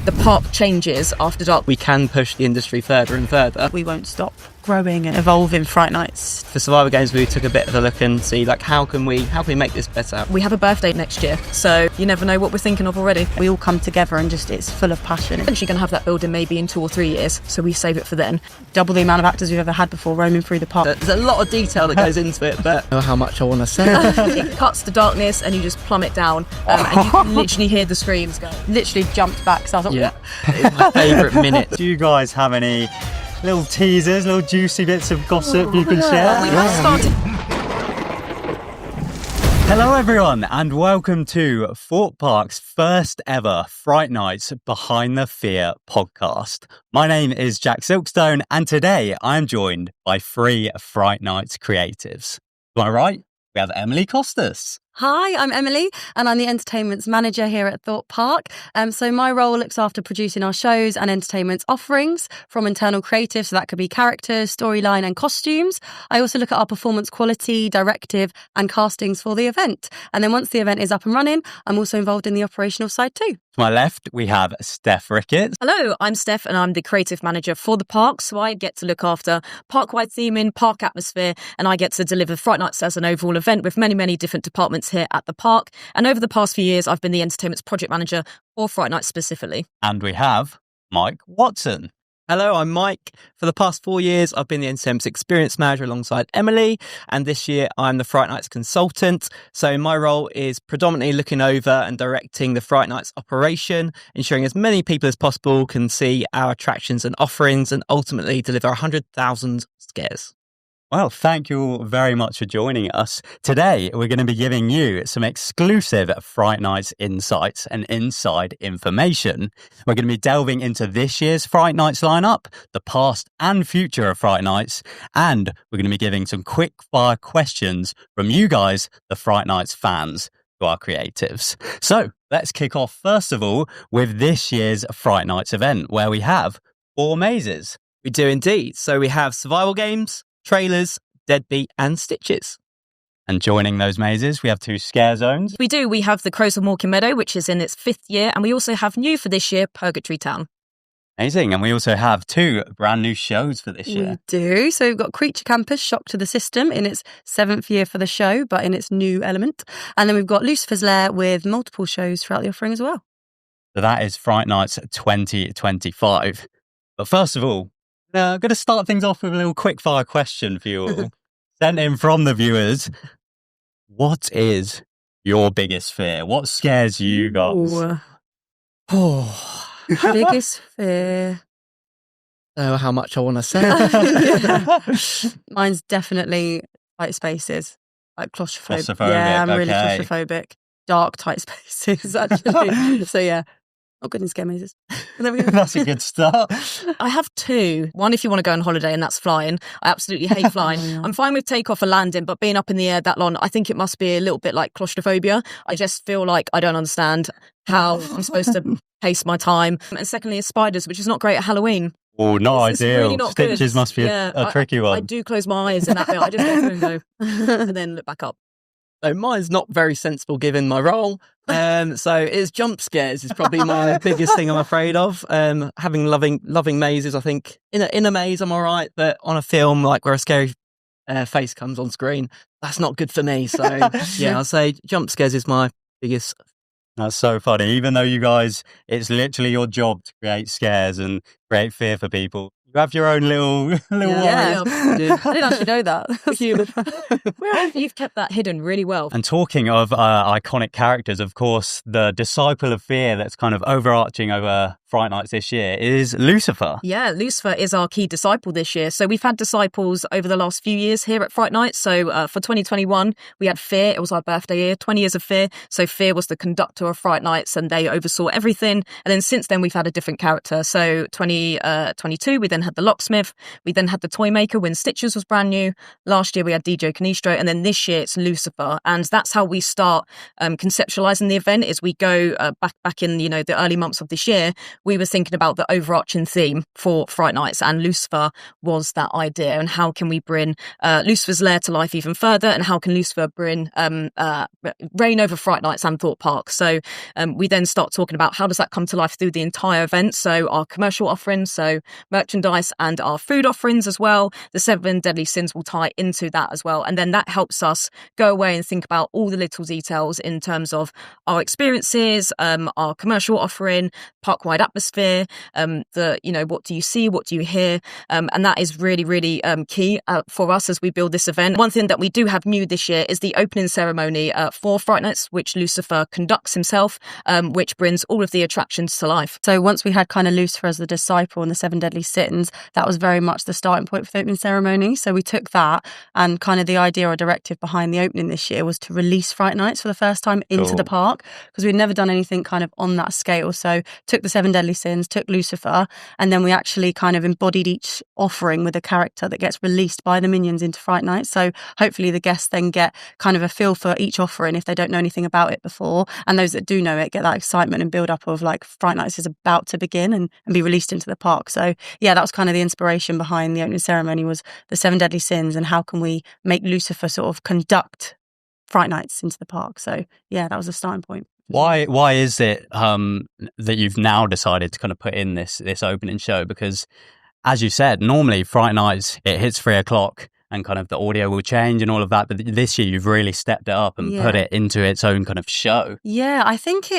the park changes after dark. We can push the industry further and further. We won't stop growing and evolving Fright Nights. For Survivor Games, we took a bit of a look and see how can we make this better. We have a birthday next year, so you never know what we're thinking of already. We all come together and it's full of passion. Eventually going to have that building maybe in 2 or 3 years, so we save it for then. Double the amount of actors we've ever had before roaming through the park. There's a lot of detail that goes into it, but I don't know how much I want to say. It cuts to darkness and you just plummet down, and you can literally hear the screams go. Literally jumped back, so I thought, Yeah, it's my favourite minute. Do you guys have any little teasers, little juicy bits of gossip you can share? We have started. Hello everyone and welcome to Thorpe Park's first ever Fright Nights Behind the Fear podcast. My name is Jack Silkstone and today I'm joined by 3 Fright Nights creatives. Am I right? We have Emily Costas. Hi, I'm Emily and I'm the entertainment's manager here at Thorpe Park. So my role looks after producing our shows and entertainment offerings from internal creative, so that could be characters, storyline and costumes. I also look at our performance quality, directive and castings for the event. And then once the event is up and running, I'm also involved in the operational side too. To my left, we have Steph Ricketts. Hello, I'm Steph and I'm the creative manager for the park, so I get to look after park-wide theming, park atmosphere, and I get to deliver Fright Nights as an overall event with many, many different departments here at the park. And over the past few years, I've been the entertainment's project manager for Fright Nights specifically. And we have Mike Watson. Hello, I'm Mike. For the past 4 years, I've been the entertainment experience manager alongside Emily, and this year I'm the Fright Nights consultant. So my role is predominantly looking over and directing the Fright Nights operation, ensuring as many people as possible can see our attractions and offerings and ultimately deliver 100,000 scares. Well, thank you all very much for joining us. Today, we're going to be giving you some exclusive Fright Nights insights and inside information. We're going to be delving into this year's Fright Nights lineup, the past and future of Fright Nights, and we're going to be giving some quick fire questions from you guys, the Fright Nights fans, to our creatives. So let's kick off first of all with this year's Fright Nights event, where we have 4 mazes. We do indeed. So we have survival games, trailers, deadbeat and stitches. And joining those mazes, we have 2 scare zones. We do. We have the Crows of Morecambe Meadow, which is in its 5th year, and we also have new for this year, Purgatory Town. Amazing. And we also have 2 brand new shows for this year. We do. So we've got Creature Campus, Shock to the System, in its 7th year for the show, but in its new element. And then we've got Lucifer's Lair with multiple shows throughout the offering as well. So that is Fright Nights 2025. But first of all, I'm going to start things off with a little quickfire question for you all. Sent in from the viewers. What is your biggest fear? What scares you guys? Oh, biggest fear. I don't know how much I want to say. Mine's definitely tight spaces, like claustrophobic. Claustrophobic, Yeah, I'm really okay. claustrophobic. Dark, tight spaces, actually. So yeah. Not good in scare mazes. There we go. That's a good start. I have 2. One, if you want to go on holiday, and that's flying. I absolutely hate flying. I'm fine with takeoff and landing, but being up in the air that long, I think it must be a little bit like claustrophobia. I just feel like I don't understand how I'm supposed to pace my time. And secondly, is spiders, which is not great at Halloween. Oh, not It's ideal. really not Stitches good. must be a tricky one. I do close my eyes in that bit. I just go through and go, and then look back up. So mine's not very sensible given my role. So it's jump scares is probably my biggest thing I'm afraid of. Having loving mazes, I think in a maze I'm all right, but on a film like where a scary face comes on screen, that's not good for me. So yeah, I'll say jump scares is my biggest. That's so funny. Even though you guys, it's literally your job to create scares and create fear for people. You have your own little worries. Yeah. I didn't actually know that. You've kept that hidden really well. And talking of iconic characters, of course, the disciple of fear that's kind of overarching over Fright Nights this year is Lucifer. Yeah, Lucifer is our key disciple this year. So we've had disciples over the last few years here at Fright Nights. So for 2021, we had Fear. It was our birthday year, 20 years of Fear. So Fear was the conductor of Fright Nights and they oversaw everything. And then since then, we've had a different character. So 2022, we then had the Locksmith. We then had the Toy Maker when Stitches was brand new. Last year, we had DJ Canistro. And then this year, it's Lucifer. And that's how we start conceptualizing the event is we go back in, the early months of this year. we were thinking about the overarching theme for Fright Nights, and Lucifer was that idea. And how can we bring Lucifer's lair to life even further? And how can Lucifer bring reign over Fright Nights and Thorpe Park? So we then start talking about how does that come to life through the entire event. So our commercial offerings, so merchandise, and our food offerings as well. The 7 Deadly Sins will tie into that as well. And then that helps us go away and think about all the little details in terms of our experiences, our commercial offering, park-wide atmosphere, what do you see, what do you hear? And that is really, really key for us as we build this event. One thing that we do have new this year is the opening ceremony for Fright Nights, which Lucifer conducts himself, which brings all of the attractions to life. So once we had kind of Lucifer as the disciple and the 7 Deadly Sins, that was very much the starting point for the opening ceremony. So we took that, and kind of the idea or directive behind the opening this year was to release Fright Nights for the first time into the park, because we'd never done anything kind of on that scale. So took the 7 Deadly Sins, took Lucifer, and then we actually kind of embodied each offering with a character that gets released by the minions into Fright Nights. So hopefully the guests then get kind of a feel for each offering if they don't know anything about it before, and those that do know it get that excitement and build up of like Fright Nights is about to begin and be released into the park. So yeah, that was kind of the inspiration behind the opening ceremony, was the 7 Deadly Sins and how can we make Lucifer sort of conduct Fright Nights into the park. So yeah, that was the starting point. Why is it that you've now decided to kind of put in this opening show? Because as you said, normally Fright Nights, it hits 3:00 and kind of the audio will change and all of that. But this year you've really stepped it up and put it into its own kind of show. Yeah, I think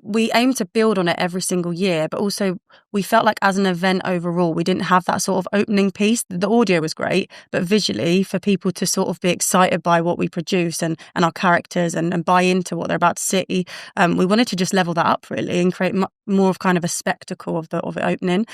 we aim to build on it every single year, but also we felt like as an event overall, we didn't have that sort of opening piece. The audio was great, but visually for people to sort of be excited by what we produce and our characters and buy into what they're about to see, we wanted to just level that up really and create more of kind of a spectacle of it opening.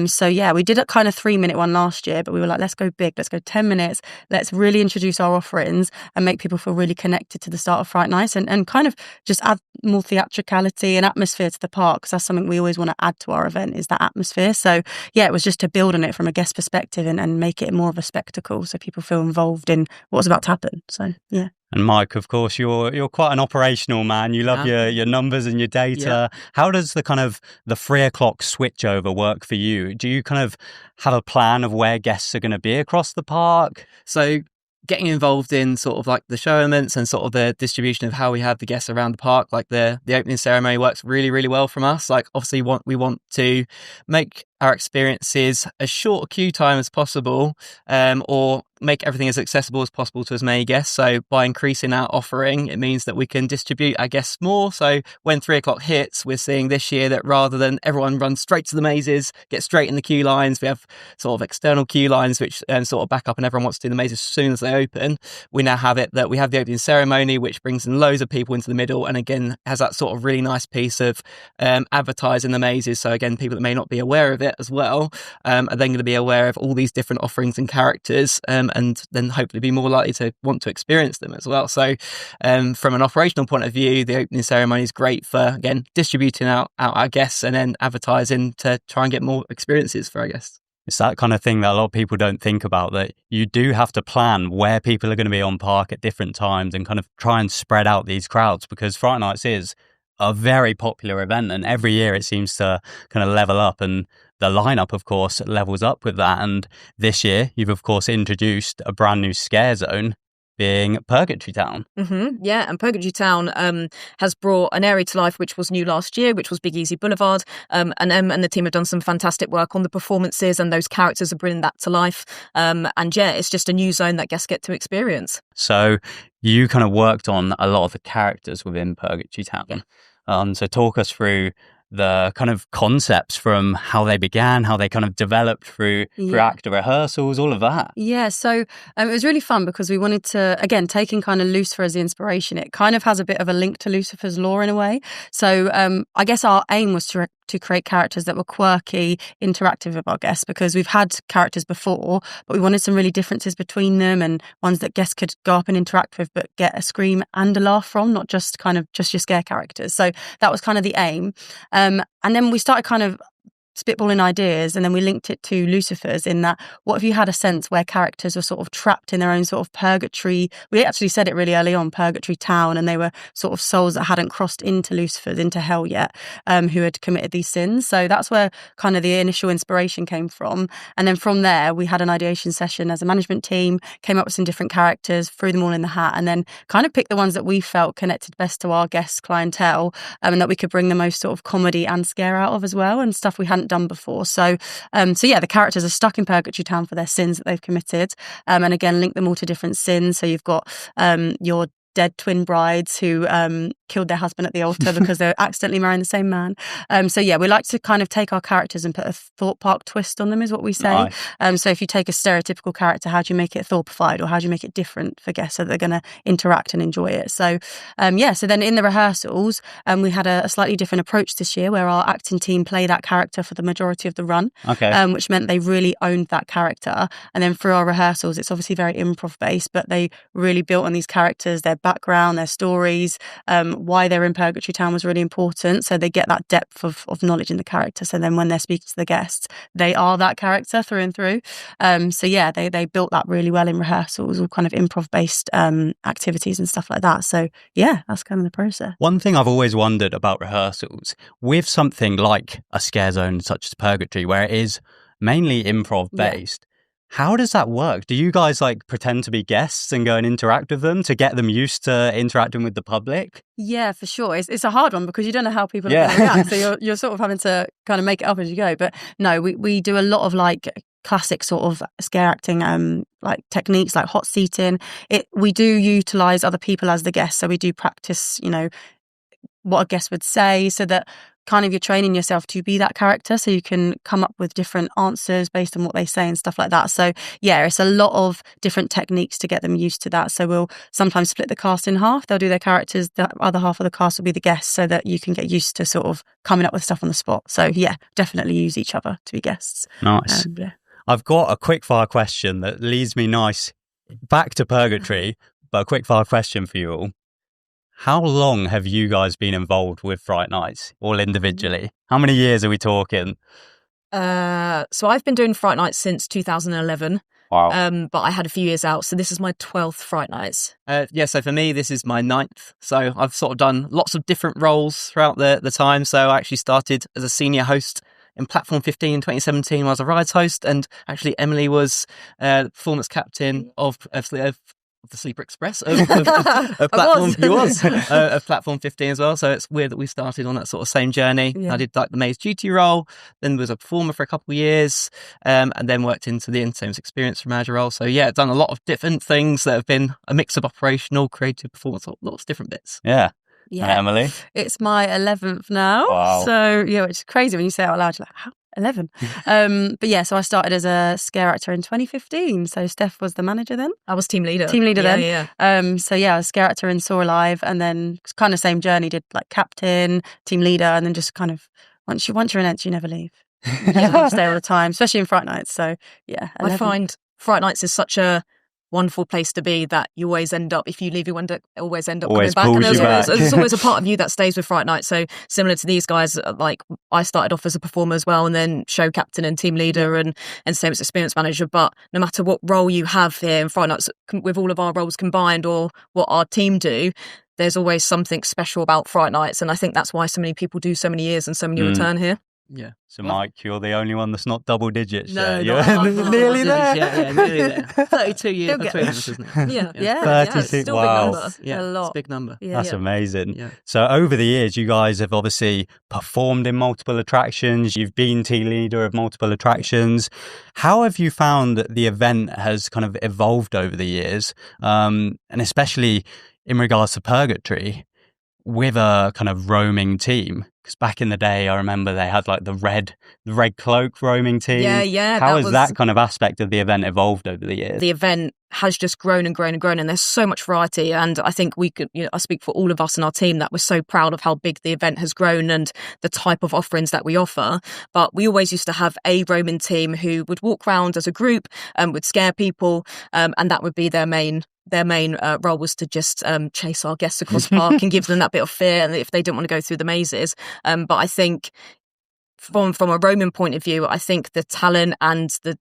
So yeah, we did a kind of 3-minute one last year, but we were like, let's go big, let's go 10 minutes, let's really introduce our offerings and make people feel really connected to the start of Fright Nights and kind of just add more theatricality and atmosphere to the park, because that's something we always want to add to our event, is that atmosphere. So yeah, it was just to build on it from a guest perspective and make it more of a spectacle so people feel involved in what's about to happen. So yeah. And Mike, of course, you're quite an operational man. You love your numbers and your data. Yeah. How does the 3:00 switchover work for you? Do you kind of have a plan of where guests are going to be across the park? So getting involved in sort of like the show elements and sort of the distribution of how we have the guests around the park, like the opening ceremony works really, really well from us. Like obviously we want to make our experiences as short a queue time as possible, or make everything as accessible as possible to as many guests. So by increasing our offering, it means that we can distribute our guests more. So when 3:00 hits, we're seeing this year that rather than everyone run straight to the mazes, get straight in the queue lines, we have sort of external queue lines which sort of back up and everyone wants to do the mazes as soon as they open. We now have it that we have the opening ceremony, which brings in loads of people into the middle and again has that sort of really nice piece of advertising the mazes. So again, people that may not be aware of it as well are then going to be aware of all these different offerings and characters, and then hopefully be more likely to want to experience them as well. So from an operational point of view, the opening ceremony is great for, again, distributing out our guests and then advertising to try and get more experiences for our guests. It's that kind of thing that a lot of people don't think about, that you do have to plan where people are going to be on park at different times and kind of try and spread out these crowds, because Fright Nights is a very popular event and every year it seems to kind of level up, and the lineup, of course, levels up with that. And this year, you've, of course, introduced a brand new scare zone, being Purgatory Town. Mm-hmm. Yeah, and Purgatory Town has brought an area to life which was new last year, which was Big Easy Boulevard. And the team have done some fantastic work on the performances, and those characters are bringing that to life. And yeah, it's just a new zone that guests get to experience. So you kind of worked on a lot of the characters within Purgatory Town. So talk us through the kind of concepts from how they began, how they kind of developed through actor rehearsals, all of that. Yeah, so it was really fun because we wanted to, again, taking kind of Lucifer as the inspiration, it kind of has a bit of a link to Lucifer's lore in a way. So I guess our aim was to create characters that were quirky, interactive with our guests, because we've had characters before, but we wanted some really differences between them and ones that guests could go up and interact with, but get a scream and a laugh from, not just kind of just your scare characters. So that was kind of the aim. And then we started kind of spitballing ideas, and then we linked it to Lucifer's, in that, what if you had a sense where characters were sort of trapped in their own sort of purgatory? We actually said it really early on, purgatory town, and they were sort of souls that hadn't crossed into Lucifer's, into hell yet, who had committed these sins. So that's where kind of the initial inspiration came from. And then from there, we had an ideation session as a management team, came up with some different characters, threw them all in the hat, and then kind of picked the ones that we felt connected best to our guest clientele, and that we could bring the most sort of comedy and scare out of as well, and stuff we hadn't done before. So yeah, the characters are stuck in Purgatory Town for their sins that they've committed, and again, link them all to different sins. So you've got your dead twin brides who killed their husband at the altar because they're accidentally marrying the same man. So yeah, we like to kind of take our characters and put a thought park twist on them, is what we say. Nice. So if you take a stereotypical character, how do you make it thoughtified, or how do you make it different for guests so they're going to interact and enjoy it? So yeah, so then in the rehearsals, we had a slightly different approach this year, where our acting team play that character for the majority of the run, which meant they really owned that character. And then through our rehearsals, it's obviously very improv based, but they really built on these characters, their background, their stories, why they're in Purgatory Town was really important. So they get that depth of knowledge in the character. So then when they're speaking to the guests, they are that character through and through. So yeah, they built that really well in rehearsals, all kind of improv based activities and stuff like that. So yeah, that's kind of the process. One thing I've always wondered about rehearsals, with something like a scare zone such as Purgatory, where it is mainly improv based, how does that work? Do you guys like pretend to be guests and go and interact with them to get them used to interacting with the public? Yeah, for sure. It's a hard one because you don't know how people are going to react. So you're sort of having to kind of make it up as you go. But no, we do a lot of like classic sort of scare acting like techniques, like hot seating. We do utilize other people as the guests. So we do practice, what a guest would say, so that kind of you're training yourself to be that character, so you can come up with different answers based on what they say and stuff like that. So yeah, it's a lot of different techniques to get them used to that. So we'll sometimes split the cast in half. They'll do their characters, the other half of the cast will be the guests, so that you can get used to sort of coming up with stuff on the spot. So yeah, definitely use each other to be guests. Nice. I've got a quick fire question that leads me nice back to Purgatory, but a quick fire question for you all. How long have you guys been involved with Fright Nights, all individually? How many years are we talking? So I've been doing Fright Nights since 2011. Wow. But I had a few years out, so this is my 12th Fright Nights. So for me, this is my 9th. So I've sort of done lots of different roles throughout the time. So I actually started as a senior host in Platform 15 in 2017 when I was a rides host, and actually Emily was performance captain of the Sleeper Express of Platform. He was of Platform 15 as well. So it's weird that we started on that sort of same journey. I did like the maze duty role, then was a performer for a couple of years, and then worked into the Entertainment Experience manager role. So yeah, done a lot of different things that have been a mix of operational, creative, performance, lots of different bits. Yeah. Emily? It's my 11th now. Wow. So yeah, it's crazy when you say it out loud. You're like, how? 11. But yeah, so I started as a scare actor in 2015. So Steph was the manager then. I was team leader. Then. Yeah. So yeah, I was scare actor in Saw Alive, and then kind of same journey, did like captain, team leader, and then just kind of once you're in it, you never leave. You have to stay all the time, especially in Fright Nights. So yeah, 11. I find Fright Nights is such a wonderful place to be that you always end up, if you leave, you always end up coming back, and there's always a part of you that stays with Fright Night. So similar to these guys, like I started off as a performer as well, and then show captain and team leader and same as experience manager. But no matter what role you have here in Fright Nights, with all of our roles combined or what our team do, there's always something special about Fright Nights, and I think that's why so many people do so many years and so many return here. Yeah. So, Mike, you're the only one that's not double digits. No, you're nearly there. Yeah, nearly there. 32 years between us, isn't it? Yeah. 32. It's still wow. a big number. Yeah, a lot. it's a big number. Yeah. That's amazing. Yeah. So over the years, you guys have obviously performed in multiple attractions. You've been team leader of multiple attractions. How have you found that the event has kind of evolved over the years? And especially in regards to Purgatory, with a kind of roaming team? Because back in the day, I remember they had like the red cloak roaming team. Yeah. How has that kind of aspect of the event evolved over the years? The event has just grown and grown and grown, and there's so much variety. And I think we could, I speak for all of us in our team that we're so proud of how big the event has grown and the type of offerings that we offer. But we always used to have a roaming team who would walk around as a group and would scare people, and that would be their main role, was to just chase our guests across the park and give them that bit of fear, and if they didn't want to go through the mazes. But I think from a Roman point of view, I think the talent and the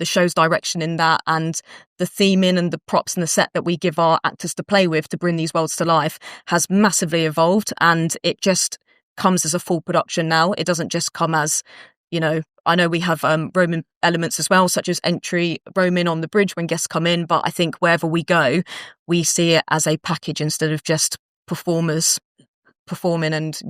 show's direction in that, and the theming and the props and the set that we give our actors to play with to bring these worlds to life has massively evolved, and it just comes as a full production now. It doesn't just come as, I know we have Roman elements as well, such as entry Roman on the bridge when guests come in, but I think wherever we go, we see it as a package instead of just performers performing and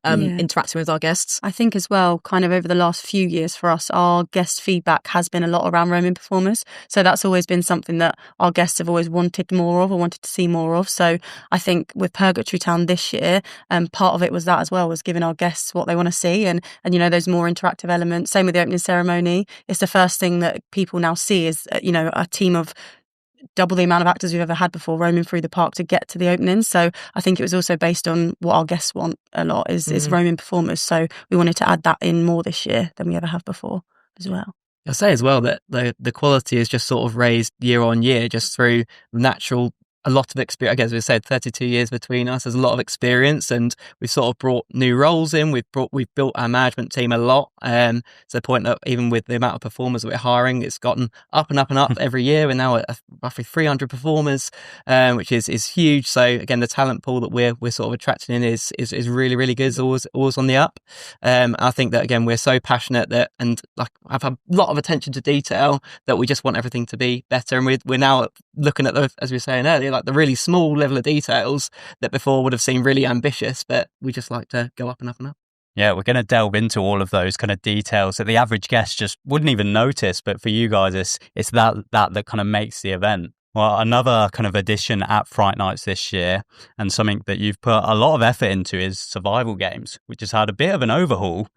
interacting with our guests. I think as well, kind of over the last few years for us, our guest feedback has been a lot around Roman performers. So that's always been something that our guests have always wanted more of or wanted to see more of. So I think with Purgatory Town this year, part of it was that as well, was giving our guests what they want to see and those more interactive elements. Same with the opening ceremony. It's the first thing that people now see is, a team of double the amount of actors we've ever had before roaming through the park to get to the opening. So I think it was also based on what our guests want a lot is roaming performers. So we wanted to add that in more this year than we ever have before as well. I'll say as well that the quality is just sort of raised year on year just through natural. A lot of experience, I guess we said 32 years between us. There's a lot of experience, and we've sort of brought new roles in. We've built our management team a lot, to the point that even with the amount of performers that we're hiring, it's gotten up and up and up every year. We're now at roughly 300 performers, which is huge. So again, the talent pool that we're sort of attracting in is really, really good. It's always on the up. I think that again, we're so passionate that, and like I've had a lot of attention to detail, that we just want everything to be better. And we're now looking at as we were saying earlier, like the really small level of details that before would have seemed really ambitious, but we just like to go up and up and up. Yeah, we're going to delve into all of those kind of details that the average guest just wouldn't even notice. But for you guys, it's that kind of makes the event. Well, another kind of addition at Fright Nights this year, and something that you've put a lot of effort into, is survival games, which has had a bit of an overhaul.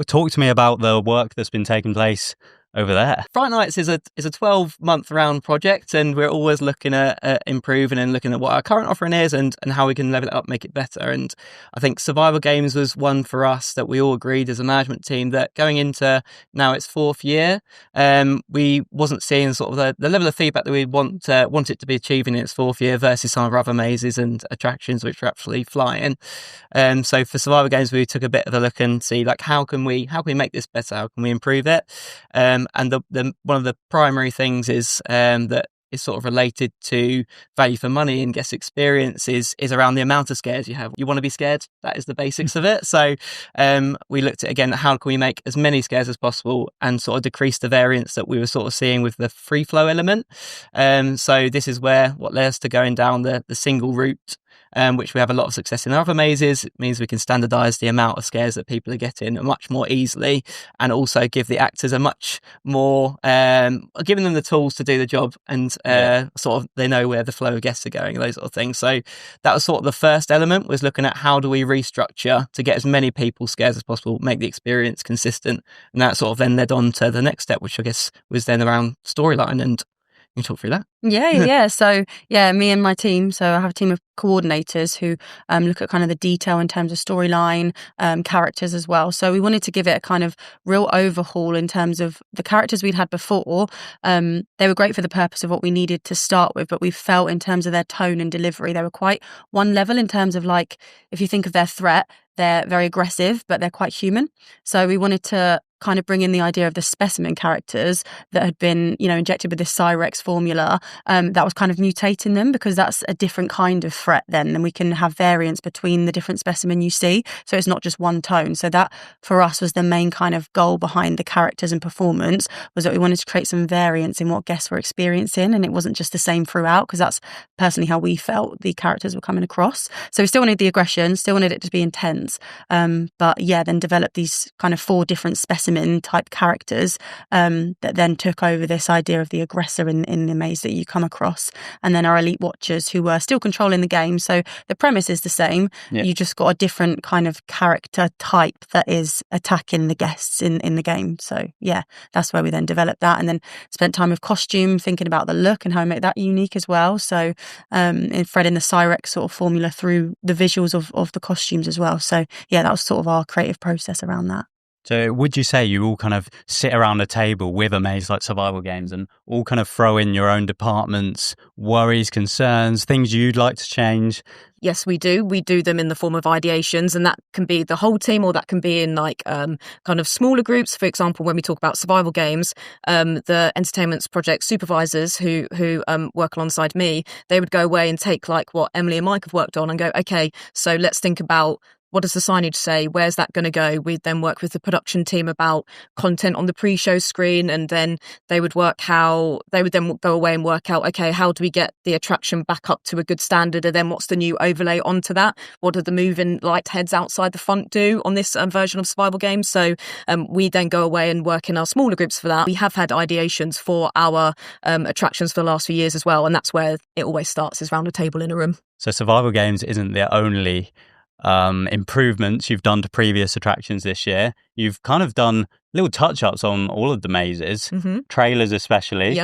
Talk to me about the work that's been taking place over there. Fright Nights is a 12-month round project, and we're always looking at improving and looking at what our current offering is and how we can level it up, make it better. And I think survival games was one for us that we all agreed as a management team that going into now its 4th year, we wasn't seeing sort of the level of feedback that we want it to be achieving in its 4th year versus some of our other mazes and attractions which are actually flying. So for survival games, we took a bit of a look and see like how can we make this better? How can we improve it? And the one of the primary things is that is sort of related to value for money and guest experience is around the amount of scares you have. You want to be scared. That is the basics of it. So we looked at, again, how can we make as many scares as possible and sort of decrease the variance that we were sort of seeing with the free flow element. So this is what led us to going down the single route, which we have a lot of success in our other mazes. It means we can standardise the amount of scares that people are getting much more easily, and also give the actors a much more, giving them the tools to do the job, and sort of they know where the flow of guests are going, those sort of things. So that was sort of the first element, was looking at how do we restructure to get as many people scares as possible, make the experience consistent. And that sort of then led on to the next step, which I guess was then around storyline. And you talk through that? Yeah. So, me and my team. So I have a team of coordinators who look at kind of the detail in terms of storyline, characters as well. So we wanted to give it a kind of real overhaul in terms of the characters we'd had before. They were great for the purpose of what we needed to start with, but we felt in terms of their tone and delivery, they were quite one level in terms of, like, if you think of their threat, they're very aggressive, but they're quite human. So we wanted to kind of bring in the idea of the specimen characters that had been, injected with this Cyrex formula, that was kind of mutating them, because that's a different kind of threat then, and we can have variance between the different specimen you see. So it's not just one tone. So that for us was the main kind of goal behind the characters and performance, was that we wanted to create some variance in what guests were experiencing, and it wasn't just the same throughout, because that's personally how we felt the characters were coming across. So we still wanted the aggression, still wanted it to be intense, but then developed these kind of 4 different specimen type characters that then took over this idea of the aggressor in the maze that you come across, and then our elite watchers who were still controlling the game. So the premise is the same, you just got a different kind of character type that is attacking the guests in the game. So that's where we then developed that, and then spent time with costume, thinking about the look and how we make that unique as well. So threading the Cyrex sort of formula through the visuals of the costumes as well. So that was sort of our creative process around that. So would you say you all kind of sit around a table with a maze like survival games and all kind of throw in your own departments, worries, concerns, things you'd like to change? Yes, we do. We do them in the form of ideations, and that can be the whole team, or that can be in like kind of smaller groups. For example, when we talk about survival games, the entertainments project supervisors who work alongside me, they would go away and take like what Emily and Mike have worked on and go, okay, so let's think about, what does the signage say? Where's that going to go? We'd then work with the production team about content on the pre-show screen, and then they would then go away and work out, okay, how do we get the attraction back up to a good standard? And then what's the new overlay onto that? What do the moving light heads outside the front do on this version of survival games? So we then go away and work in our smaller groups for that. We have had ideations for our attractions for the last few years as well, and that's where it always starts, is round a table in a room. So survival games isn't the only improvements you've done to previous attractions this year. You've kind of done little touch-ups on all of the mazes, trailers especially.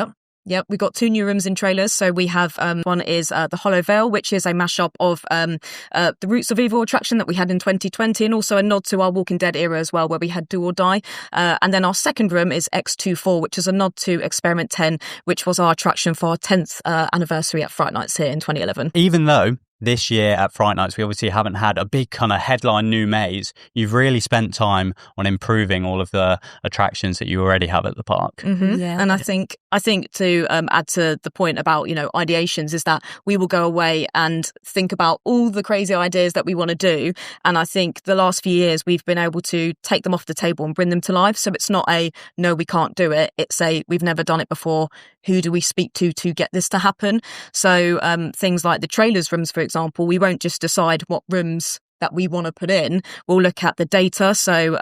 Yep, we've got 2 new rooms in trailers. So we have one is the Hollow Veil, which is a mashup of the Roots of Evil attraction that we had in 2020, and also a nod to our Walking Dead era as well, where we had Do or Die. And then our second room is X24, which is a nod to Experiment 10, which was our attraction for our 10th anniversary at Fright Nights here in 2011. Even though this year at Fright Nights, we obviously haven't had a big kind of headline new maze, you've really spent time on improving all of the attractions that you already have at the park. Yeah. And I think to add to the point about, ideations, is that we will go away and think about all the crazy ideas that we want to do. And I think the last few years we've been able to take them off the table and bring them to life. So it's not a, no, we can't do it. It's a, we've never done it before. Who do we speak to get this to happen? So things like the trailers rooms, for example, we won't just decide what rooms that we want to put in. We'll look at the data. So,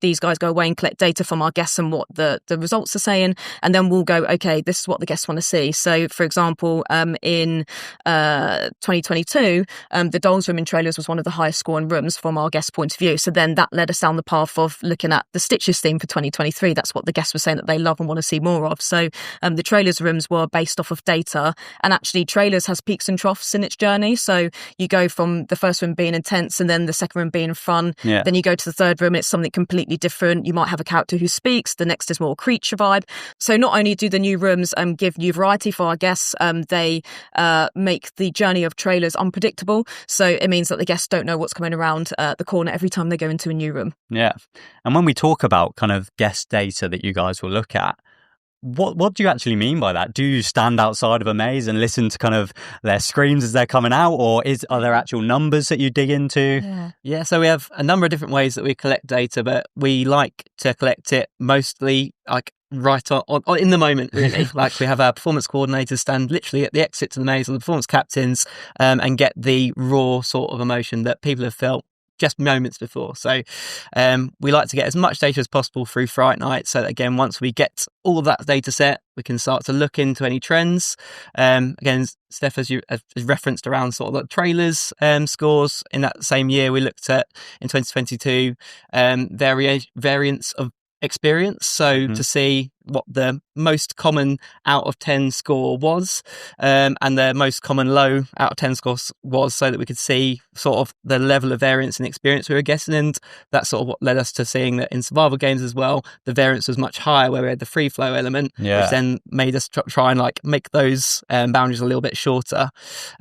these guys go away and collect data from our guests and what the results are saying. And then we'll go, okay, this is what the guests want to see. So, for example, in 2022, the Dolls room in trailers was one of the highest scoring rooms from our guest point of view. So then that led us down the path of looking at the Stitches theme for 2023. That's what the guests were saying that they love and want to see more of. So the trailers rooms were based off of data. And actually, trailers has peaks and troughs in its journey. So you go from the first room being intense, and then the second room being fun. Yeah. Then you go to the third room, it's something completely different. You might have a character who speaks. The next is more creature vibe. So not only do the new rooms give new variety for our guests, they make the journey of trailers unpredictable. So it means that the guests don't know what's coming around the corner every time they go into a new room. Yeah. And when we talk about kind of guest data that you guys will look at, what do you actually mean by that? Do you stand outside of a maze and listen to kind of their screams as they're coming out, or are there actual numbers that you dig into? Yeah, so we have a number of different ways that we collect data, but we like to collect it mostly like right on in the moment, really. Like we have our performance coordinators stand literally at the exit to the maze, or the performance captains, and get the raw sort of emotion that people have felt just moments before. So we like to get as much data as possible through Fright Night, so that again, once we get all of that data set, we can start to look into any trends. Again, Steph, as you have referenced around sort of the trailers scores, in that same year we looked at, in 2022, variants of experience. So to see what the most common out of 10 score was, and the most common low out of 10 score was, so that we could see sort of the level of variance and experience we were getting. And that's sort of what led us to seeing that in survival games as well, the variance was much higher, where we had the free flow element, which then made us try and like make those boundaries a little bit shorter.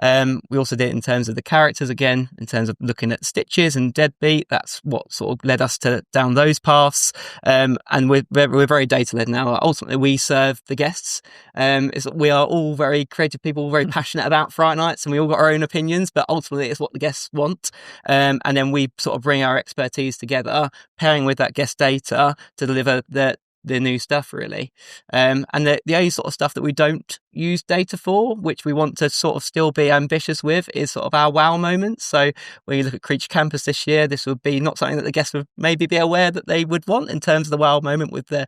We also did it in terms of the characters, again, in terms of looking at Stitches and Deadbeat. That's what sort of led us to down those paths. And we're very data led now. Ultimately, we serve the guests. We are all very creative people, very passionate about Fright Nights, and we all got our own opinions, but ultimately it's what the guests want. And then we sort of bring our expertise together, pairing with that guest data to deliver the new stuff, really. And the only sort of stuff that we don't use data for, which we want to sort of still be ambitious with, is sort of our wow moments. So when you look at Creature Campus this year, this would be not something that the guests would maybe be aware that they would want, in terms of the wow moment with the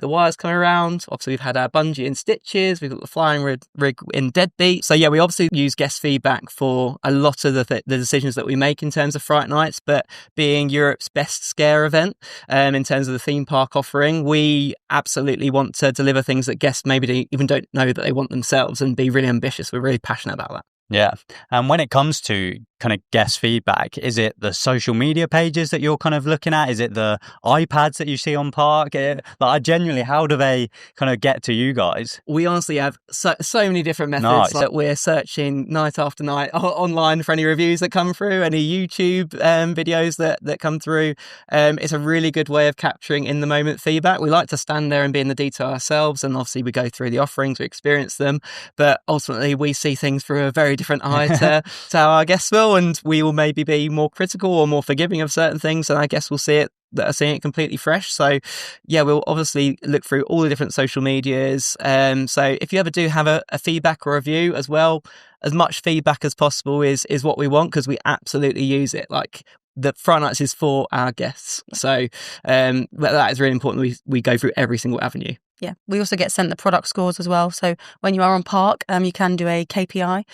wires coming around. Obviously, we've had our bungee in Stitches, we've got the flying rig in Deadbeat. So yeah, we obviously use guest feedback for a lot of the decisions that we make in terms of Fright Nights, but being Europe's best scare event, in terms of the theme park offering, we absolutely want to deliver things that guests maybe even don't know that they want themselves, and be really ambitious. We're really passionate about that. Yeah. And when it comes to kind of guest feedback? Is it the social media pages that you're kind of looking at? Is it the iPads that you see on Park? Like, genuinely, how do they kind of get to you guys? We honestly have so many different methods. Nice. That we're searching night after night online for any reviews that come through, any YouTube videos that come through. It's a really good way of capturing in the moment feedback. We like to stand there and be in the detail ourselves, and obviously we go through the offerings, we experience them, but ultimately we see things through a very different eye to how our guests will, and we will maybe be more critical or more forgiving of certain things, and I guess we'll see it that are seeing it completely fresh. So yeah, we'll obviously look through all the different social medias. So if you ever do have a feedback or a review as well, as much feedback as possible is what we want, because we absolutely use it. Like, the Fright Nights is for our guests, so that is really important. We go through every single avenue. Yeah, we also get sent the product scores as well. So when you are on Park, you can do a KPI.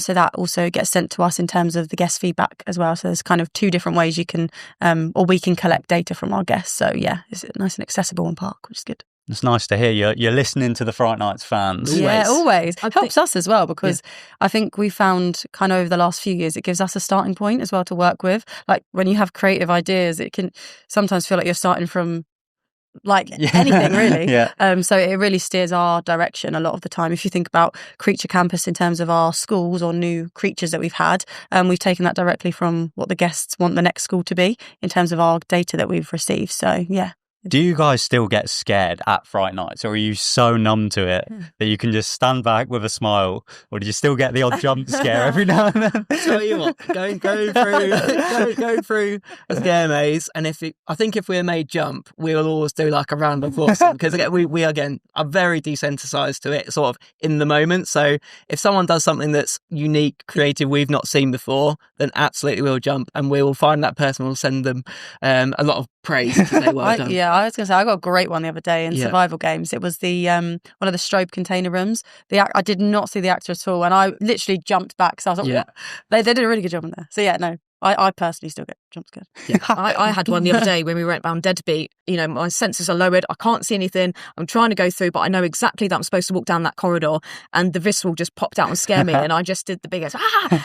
So that also gets sent to us in terms of the guest feedback as well. So there's kind of 2 different ways you can, or we can collect data from our guests. So yeah, it's nice and accessible on Park, which is good. It's nice to hear you're listening to the Fright Nights fans. Yeah, always. It helps us as well, because I think we found kind of over the last few years, it gives us a starting point as well to work with. Like, when you have creative ideas, it can sometimes feel like you're starting from anything really. So it really steers our direction a lot of the time. If you think about Creature Campus in terms of our schools or new creatures that we've had, we've taken that directly from what the guests want the next school to be in terms of our data that we've received. So yeah. Do you guys still get scared at Fright Nights, or are you so numb to it that you can just stand back with a smile, or do you still get the odd jump scare every now and then? Tell you what, going through a scare maze, and I think if we're made jump, we'll always do like a round of applause, because again, we again are very desensitized to it, sort of in the moment. So if someone does something that's unique, creative, we've not seen before, then absolutely we'll jump, and we will find that person. We'll send them a lot of praise to say well done. Yeah, I was going to say, I got a great one the other day in survival games. It was the one of the strobe container rooms. I did not see the actor at all, and I literally jumped back. So I was like, what? They did a really good job in there. So yeah, no, I personally still get jump scared. Yeah. I had one the other day when we went down Deadbeat. You know, my senses are lowered. I can't see anything. I'm trying to go through, but I know exactly that I'm supposed to walk down that corridor, and the visceral just popped out and scared me, and I just did the biggest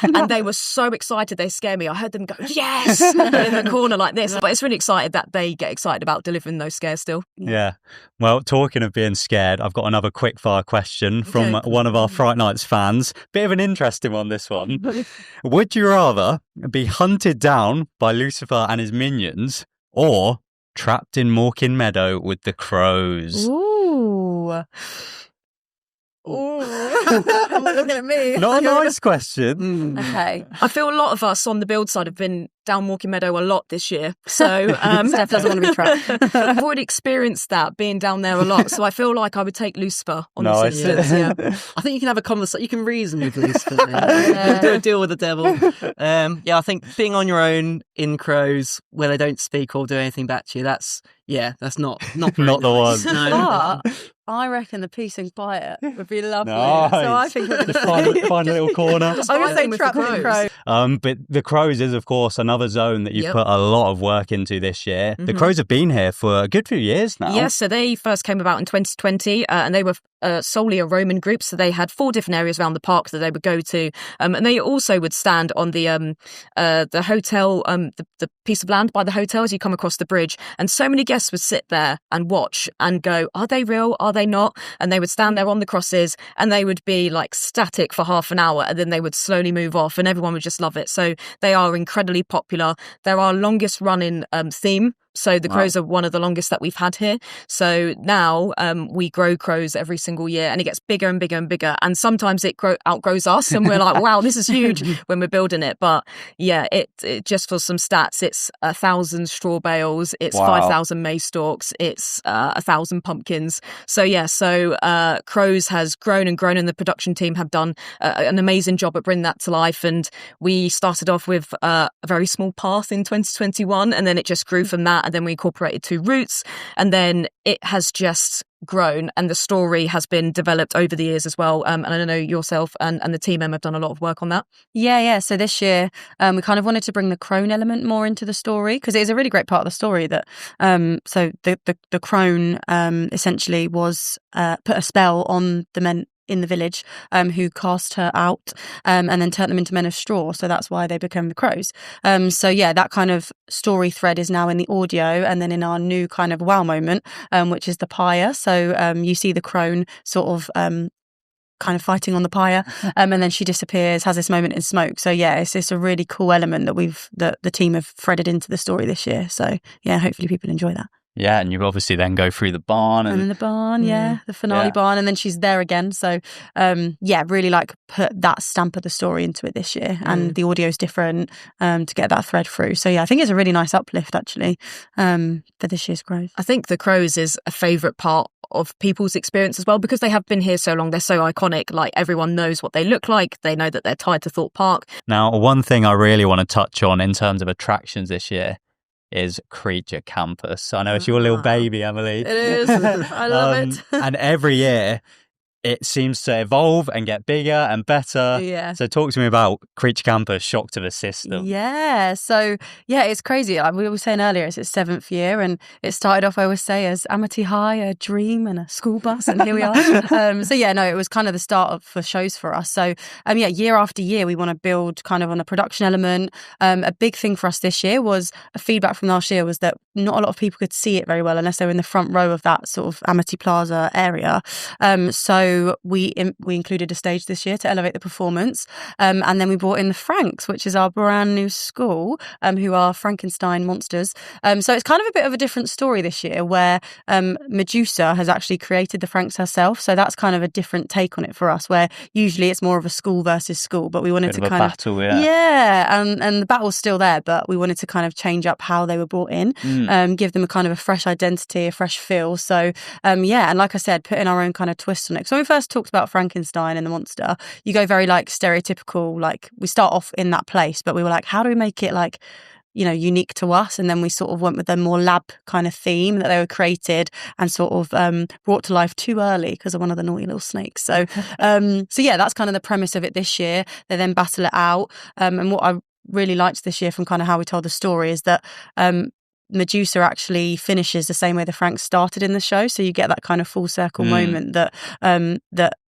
and they were so excited they scared me. I heard them go, yes, in the corner like this. But it's really excited that they get excited about delivering those scares still. Yeah. Well, talking of being scared, I've got another quickfire question from one of our Fright Nights fans. Bit of an interesting one, this one. Would you rather be hunted down by Lucifer and his minions, or trapped in Morecambe Meadow with the crows? Ooh. Looking at me. Not a nice question. Okay. I feel a lot of us on the build side have been down Morecambe Meadow a lot this year. So Steph doesn't want to be trapped. I've already experienced that, being down there a lot. So I feel like I would take Lucifer on this instance. Yeah. I think you can have a conversation. You can reason with Lucifer. Do a deal with the devil. I think being on your own in crows where they don't speak or do anything back to you, that's not Not the one. No. But I reckon the peace and quiet would be lovely. Nice. So I think Just find a little corner. I'm going to say with trapped the in crows. crow. But the crows is, of course, another zone that you've put a lot of work into this year. The crows have been here for a good few years now. Yes, so they first came about in 2020, and they were solely a roaming group. So they had 4 different areas around the park that they would go to, and they also would stand on the hotel, the piece of land by the hotel as you come across the bridge. And so many guests would sit there and watch and go, "Are they real? Are they not?" And they would stand there on the crosses, and they would be like static for half an hour, and then they would slowly move off, and everyone would just love it. So they are incredibly popular. They're our longest running theme. So the crows are one of the longest that we've had here. So now we grow crows every single year, and it gets bigger and bigger and bigger. And sometimes it outgrows us, and we're like, wow, this is huge when we're building it. But yeah, it just for some stats, it's 1,000 straw bales, it's 5,000 maize stalks, it's 1,000 pumpkins. So yeah, crows has grown and grown, and the production team have done an amazing job at bringing that to life. And we started off with a very small path in 2021, and then it just grew from that. And then we incorporated 2 routes, and then it has just grown, and the story has been developed over the years as well. And I know yourself and the team have done a lot of work on that. Yeah. So this year, we kind of wanted to bring the crone element more into the story, because it is a really great part of the story that, so the crone essentially was put a spell on the men in the village who cast her out and then turned them into men of straw. So that's why they became the crows. So yeah, that kind of story thread is now in the audio, and then in our new kind of wow moment, which is the pyre. So you see the crone sort of kind of fighting on the pyre, and then she disappears, has this moment in smoke. So yeah, it's just a really cool element that the team have threaded into the story this year. So yeah, hopefully people enjoy that. Yeah, and you obviously then go through the barn. And then the barn, the finale barn, and then she's there again. So, really like put that stamp of the story into it this year, and the audio's different to get that thread through. So yeah, I think it's a really nice uplift actually for this year's Crows. I think the Crows is a favourite part of people's experience as well, because they have been here so long. They're so iconic. Like, everyone knows what they look like. They know that they're tied to Thorpe Park. Now, one thing I really want to touch on in terms of attractions this year is Creature Campus. I know it's your little baby, Emily. It is. I love it. And every year it seems to evolve and get bigger and better. Yeah. So talk to me about Creature Campus, Shock to the System. Yeah. So, yeah, it's crazy. Like we were saying earlier, it's its 7th year, and it started off, I always say, as Amity High, a dream and a school bus, and here we are. It was kind of the start for shows for us. So, year after year, we want to build kind of on the production element. A big thing for us this year was a feedback from last year was that not a lot of people could see it very well unless they were in the front row of that sort of Amity Plaza area. So we included a stage this year to elevate the performance, and then we brought in the Franks, which is our brand new school, who are Frankenstein monsters. So it's kind of a bit of a different story this year, where Medusa has actually created the Franks herself. So that's kind of a different take on it for us, where usually it's more of a school versus school, but we wanted to kind of battle, and the battle's still there, but we wanted to kind of change up how they were brought in, give them a kind of a fresh identity, a fresh feel. So and like I said, putting our own kind of twist on it. So when we first talked about Frankenstein and the monster, you go very like stereotypical, like we start off in that place, but we were like, how do we make it like, unique to us? And then we sort of went with the more lab kind of theme that they were created and sort of brought to life too early because of one of the naughty little snakes. So that's kind of the premise of it this year. They then battle it out. And what I really liked this year from kind of how we told the story is that Medusa actually finishes the same way the Franks started in the show. So you get that kind of full circle moment that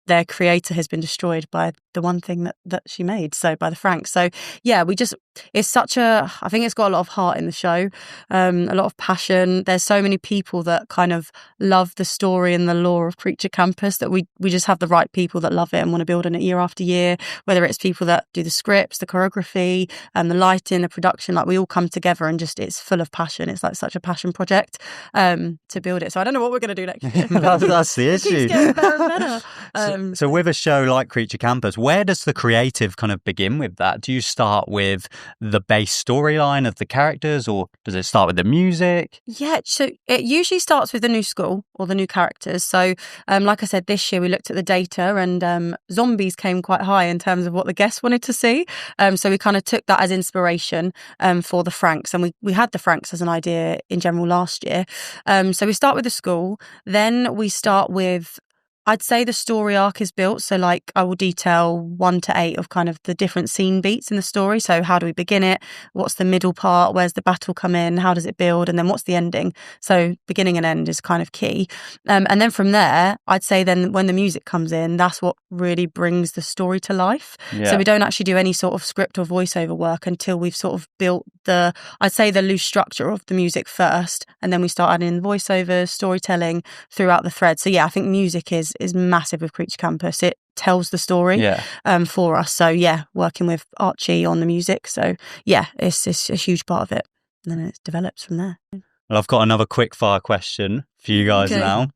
their creator has been destroyed by the one thing that she made, so by the Franks. So yeah, I think it's got a lot of heart in the show, a lot of passion. There's so many people that kind of love the story and the lore of Creature Campus that we just have the right people that love it and want to build on it year after year, whether it's people that do the scripts, the choreography, and the lighting, the production. Like, we all come together and just, it's full of passion. It's like such a passion project to build it. So I don't know what we're going to do next year. That's the issue. It keeps getting better and better. So with a show like Creature Campus, where does the creative kind of begin with that? Do you start with the base storyline of the characters, or does it start with the music? Yeah, so it usually starts with the new school or the new characters. So like I said, this year we looked at the data, and zombies came quite high in terms of what the guests wanted to see. So we kind of took that as inspiration for the Franks, and we had the Franks as an idea in general last year. So we start with the school, then we start with, I'd say the story arc is built. So like I will detail 1 to 8 of kind of the different scene beats in the story. So how do we begin it? What's the middle part? Where's the battle come in? How does it build? And then what's the ending? So beginning and end is kind of key. And then from there, I'd say then when the music comes in, that's what really brings the story to life. Yeah. So we don't actually do any sort of script or voiceover work until we've sort of built I'd say the loose structure of the music first. And then we start adding in voiceovers, storytelling throughout the thread. So yeah, I think music is massive with Creature Campus. It tells the story for us. So yeah, working with Archie on the music. So yeah, it's a huge part of it. And then it develops from there. Well, I've got another quick fire question for you guys now.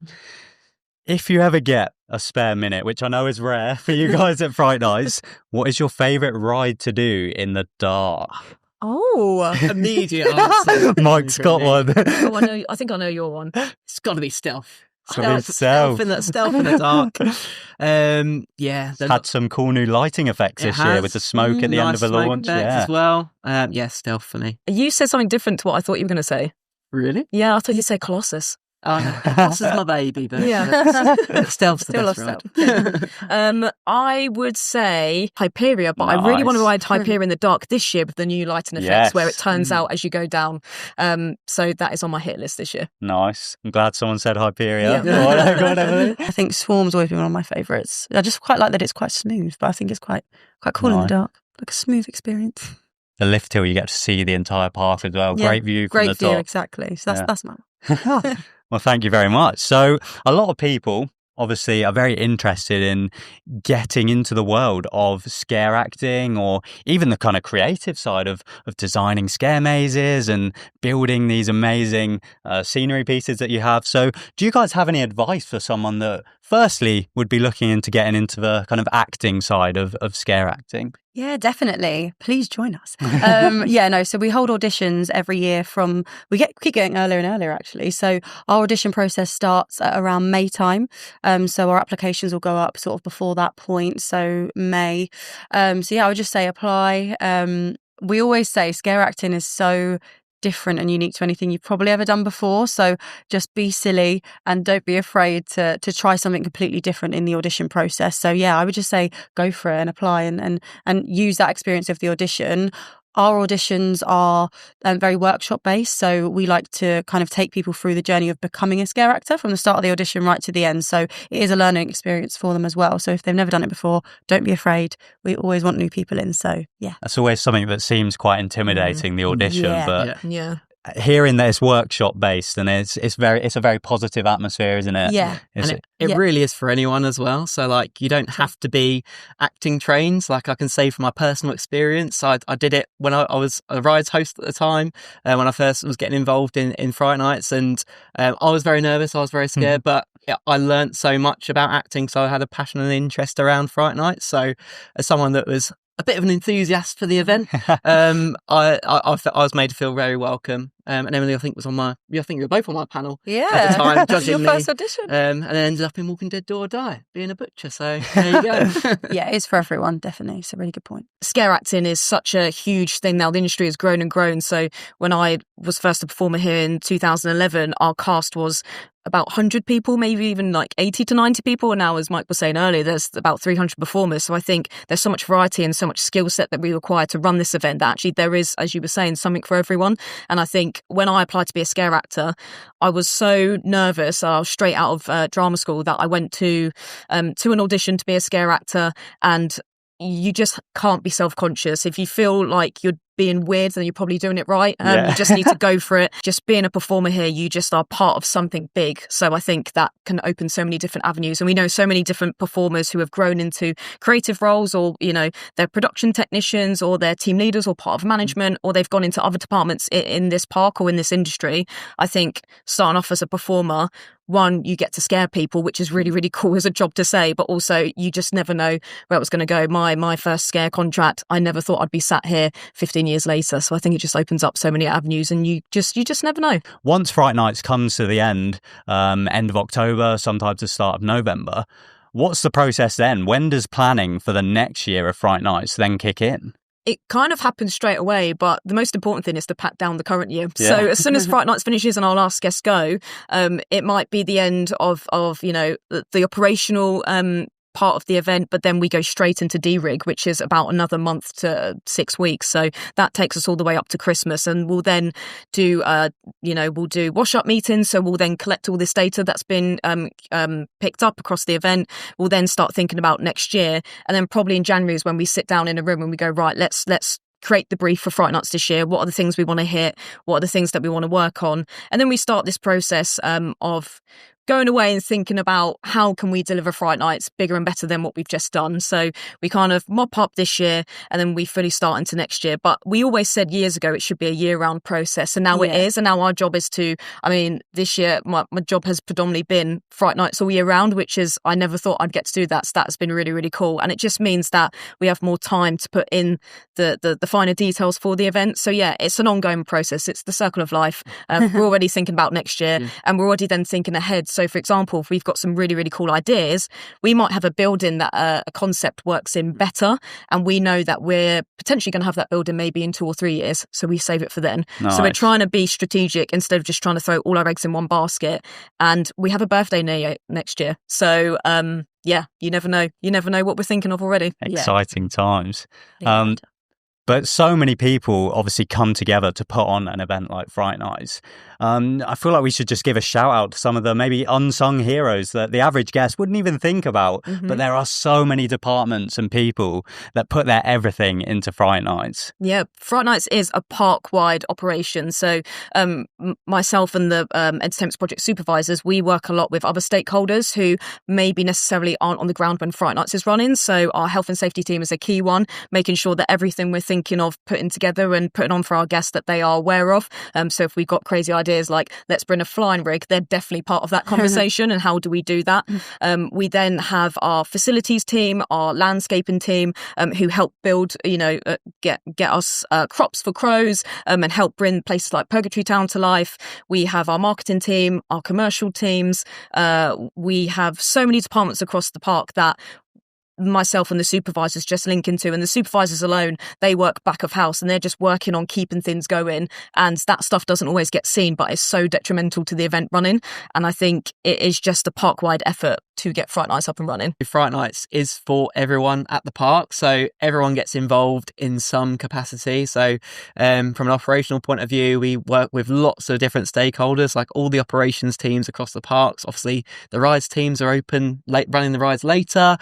If you ever get a spare minute, which I know is rare for you guys at Fright Nights, what is your favourite ride to do in the dark? Oh, immediate answer. Mike's got one. Oh, I know. I think I know your one. It's got to be stealth. Stealth in the dark. Had some cool new lighting effects this year with the smoke at the end of the launch. As well. Stealth for me. You said something different to what I thought you were going to say. Really? Yeah, I thought you'd say Colossus. This is my baby, but stealth's the Still best love ride. stealth. I would say Hyperia, but I really want to ride Hyperia in the dark this year with the new lighting effects, where it turns out as you go down. So that is on my hit list this year. Nice. I'm glad someone said Hyperia. Yeah. Go on, Emily. I think Swarm's always been one of my favourites. I just quite like that it's quite smooth, but I think it's quite cool in the dark. Like a smooth experience. The lift hill, you get to see the entire park as well. Yeah, Great view from great the view, top. exactly. So that's my Well, thank you very much. So a lot of people obviously are very interested in getting into the world of scare acting, or even the kind of creative side of designing scare mazes and building these amazing scenery pieces that you have. So do you guys have any advice for someone that firstly would be looking into getting into the kind of acting side of scare acting? Yeah, definitely. Please join us. So we hold auditions every year we keep getting earlier and earlier actually. So our audition process starts at around May time. So our applications will go up sort of before that point. So May. I would just say apply. We always say scare acting is so different and unique to anything you've probably ever done before. So just be silly and don't be afraid to try something completely different in the audition process. So yeah, I would just say go for it and apply and use that experience of the audition. Our auditions are very workshop based, so we like to kind of take people through the journey of becoming a scare actor from the start of the audition right to the end. So it is a learning experience for them as well. So if they've never done it before, don't be afraid. We always want new people in. So yeah, That's always something that seems quite intimidating, the audition, but Yeah. hearing that it's workshop based and it's a very positive atmosphere, isn't it? Yeah. And it really is for anyone as well. So like you don't have to be acting trained. Like I can say from my personal experience, I did it when I was a rides host at the time, when I first was getting involved in Fright Nights, and I was very nervous, I was very scared, but I learnt so much about acting, so I had a passion and interest around Fright Nights. So as someone that was a bit of an enthusiast for the event, I was made to feel very welcome. And Emily, I think you were both on my panel at the time, judging your first audition. and then ended up in Walking Dead Do or Die, being a butcher. So there you go. Yeah, it's for everyone, definitely. It's a really good point. Scare acting is such a huge thing now. The industry has grown and grown. So when I was first a performer here in 2011, our cast was about 100 people, maybe even like 80 to 90 people. And now, as Mike was saying earlier, there's about 300 performers. So I think there's so much variety and so much skill set that we require to run this event that actually there is, as you were saying, something for everyone. And I think when I applied to be a scare actor, I was so nervous. I was straight out of drama school that I went to an audition to be a scare actor, and you just can't be self-conscious. If you feel like you're being weird, then you're probably doing it right. You just need to go for it. Just being a performer here, you just are part of something big. So I think that can open so many different avenues. And we know so many different performers who have grown into creative roles, or, they're production technicians, or they're team leaders, or part of management, or they've gone into other departments in this park or in this industry. I think starting off as a performer, one, you get to scare people, which is really, really cool as a job to say, but also you just never know where it was going to go. My first scare contract, I never thought I'd be sat here 15 years later. So I think it just opens up so many avenues, and you just never know. Once Fright Nights comes to the end of October, sometimes the start of November, what's the process then? When does planning for the next year of Fright Nights then kick in? It kind of happens straight away, but the most important thing is to pat down the current year. Yeah. So as soon as Fright Nights finishes and our last guests go, it might be the end of the operational part of the event, but then we go straight into D-Rig, which is about another month to 6 weeks. So that takes us all the way up to Christmas, and we'll then do wash-up meetings. So we'll then collect all this data that's been picked up across the event. We'll then start thinking about next year, and then probably in January is when we sit down in a room and we go, right, let's create the brief for Fright Nights this year. What are the things we want to hit? What are the things that we want to work on? And then we start this process of going away and thinking about how can we deliver Fright Nights bigger and better than what we've just done. So we kind of mop up this year, and then we fully start into next year. But we always said years ago it should be a year-round process, and now it is. And now our job is this year my job has predominantly been Fright Nights all year round, which is, I never thought I'd get to do that. So that has been really, really cool. And it just means that we have more time to put in the finer details for the event. So yeah, it's an ongoing process. It's the circle of life. We're already thinking about next year, and we're already then thinking ahead. So for example, if we've got some really, really cool ideas, we might have a building that a concept works in better, and we know that we're potentially going to have that building maybe in 2 or 3 years, so we save it for then. Nice. So we're trying to be strategic instead of just trying to throw all our eggs in one basket. And we have a birthday next year, so yeah, you never know what we're thinking of already. Exciting times. Yeah. But so many people obviously come together to put on an event like Fright Nights. I feel like we should just give a shout out to some of the maybe unsung heroes that the average guest wouldn't even think about. Mm-hmm. But there are so many departments and people that put their everything into Fright Nights. Yeah, Fright Nights is a park-wide operation. So myself and the Entertainment Project supervisors, we work a lot with other stakeholders who maybe necessarily aren't on the ground when Fright Nights is running. So our health and safety team is a key one, making sure that everything we're thinking of putting together and putting on for our guests that they are aware of. So if we've got crazy ideas like let's bring a flying rig, they're definitely part of that conversation. And how do we do that? We then have our facilities team, our landscaping team, who help build, get us crops for crows, and help bring places like Purgatory Town to life. We have our marketing team, our commercial teams. We have so many departments across the park that myself and the supervisors just link into, and the supervisors alone, they work back of house and they're just working on keeping things going, and that stuff doesn't always get seen, but it's so detrimental to the event running. And I think it is just a park-wide effort to get Fright Nights up and running. Fright Nights is for everyone at the park, so everyone gets involved in some capacity. So from an operational point of view, we work with lots of different stakeholders, like all the operations teams across the parks. Obviously the rides teams are open late, running the rides later.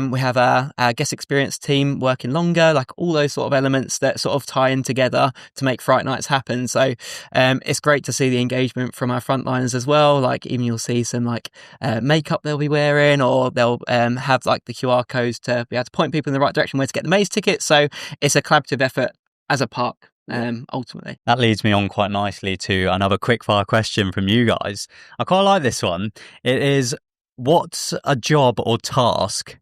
We have our guest experience team working longer, like all those sort of elements that sort of tie in together to make Fright Nights happen. So it's great to see the engagement from our frontliners as well. Like even you'll see some like makeup they'll be wearing, or they'll have like the QR codes to be able to point people in the right direction where to get the maze tickets. So it's a collaborative effort as a park. Ultimately, that leads me on quite nicely to another quickfire question from you guys. I quite like this one. It is, what's a job or task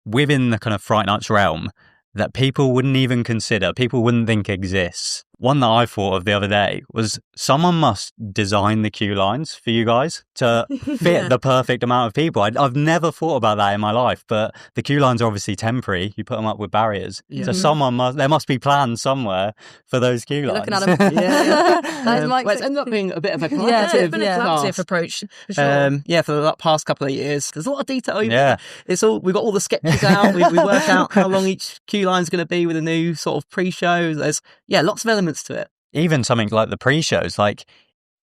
within the kind of Fright Nights realm that people wouldn't even consider, people wouldn't think exists? One that I thought of the other day was someone must design the queue lines for you guys to fit the perfect amount of people. I've never thought about that in my life, but the queue lines are obviously temporary. You put them up with barriers. So there must be plans somewhere for those queue lines. Looking at them. Well, it's ended up being a bit of a collaborative approach. For sure. For the past couple of years, there's a lot of detail. It's all, we've got all the sketches out. we work out how long each queue line is going to be with a new sort of pre-show. There's lots of elements to it. Even something like the pre-shows, like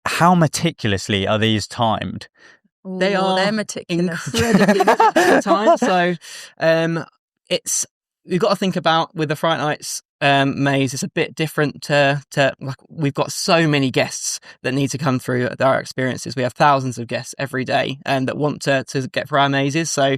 how meticulously are these timed? They're meticulous. Incredibly timed. So we've got to think about with the Fright Nights maze, it's a bit different to like, we've got so many guests that need to come through our experiences. We have thousands of guests every day that want to get through our mazes. So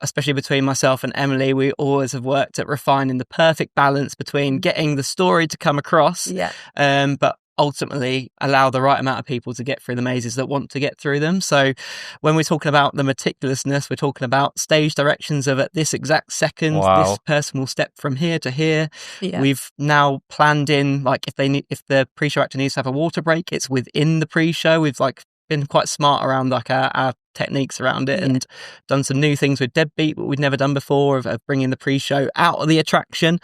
especially between myself and Emily, we always have worked at refining the perfect balance between getting the story to come across, but ultimately allow the right amount of people to get through the mazes that want to get through them. So when we're talking about the meticulousness, we're talking about stage directions of at this exact second, this person will step from here to here. We've now planned in, like if the pre-show actor needs to have a water break, it's within the pre-show. We've like been quite smart around like our techniques around it, and done some new things with Deadbeat, what we'd never done before, of bringing the pre-show out of the attraction,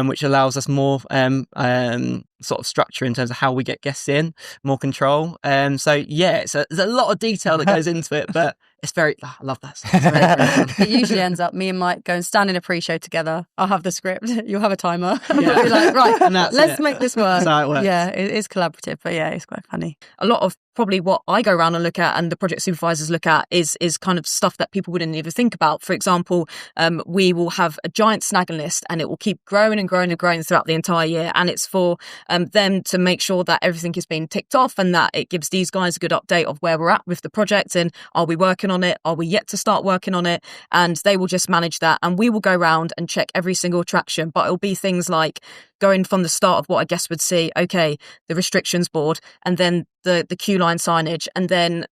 which allows us more sort of structure in terms of how we get guests in, more control. There's a lot of detail that goes into it, but it's very, I love that stuff. It's very fun. It usually ends up me and Mike go and stand in a pre-show together. I'll have the script, you'll have a timer. We'll be like, right, let's make this work. That's how it works. Yeah, it is collaborative, but it's quite funny. A lot of probably what I go around and look at, and the project supervisors look at, is kind of stuff that people wouldn't even think about. For example, we will have a giant snagging list, and it will keep growing and growing and growing throughout the entire year, and it's for them to make sure that everything is being ticked off, and that it gives these guys a good update of where we're at with the project, and are we working on it, are we yet to start working on it, and they will just manage that, and we will go around and check every single attraction. But it'll be things like going from the start of what I guess would see, okay, the restrictions board, and then the queue line signage, and then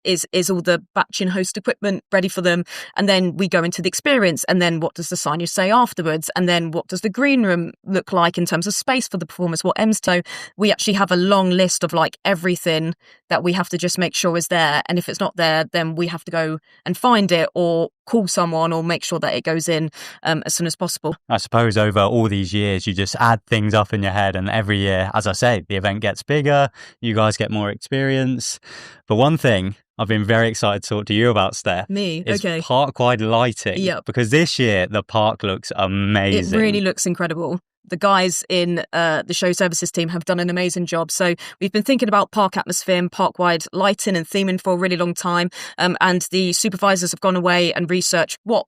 is all the batch and host equipment ready for them, and then we go into the experience, and then what does the signage say afterwards, and then what does the green room look like in terms of space for the performers, what M's to. We actually have a long list of like everything that we have to just make sure is there, and if it's not there, then we have to go and find it or call someone or make sure that it goes in as soon as possible. I suppose over all these years, you just add things up in your head, and every year, as I say, the event gets bigger, you guys get more experience. But one thing I've been very excited to talk to you about, Steph, is Okay. park-wide lighting. Yep. Because this year, the park looks amazing. It really looks incredible. The guys in the show services team have done an amazing job. So we've been thinking about park atmosphere and park-wide lighting and theming for a really long time. And the supervisors have gone away and researched what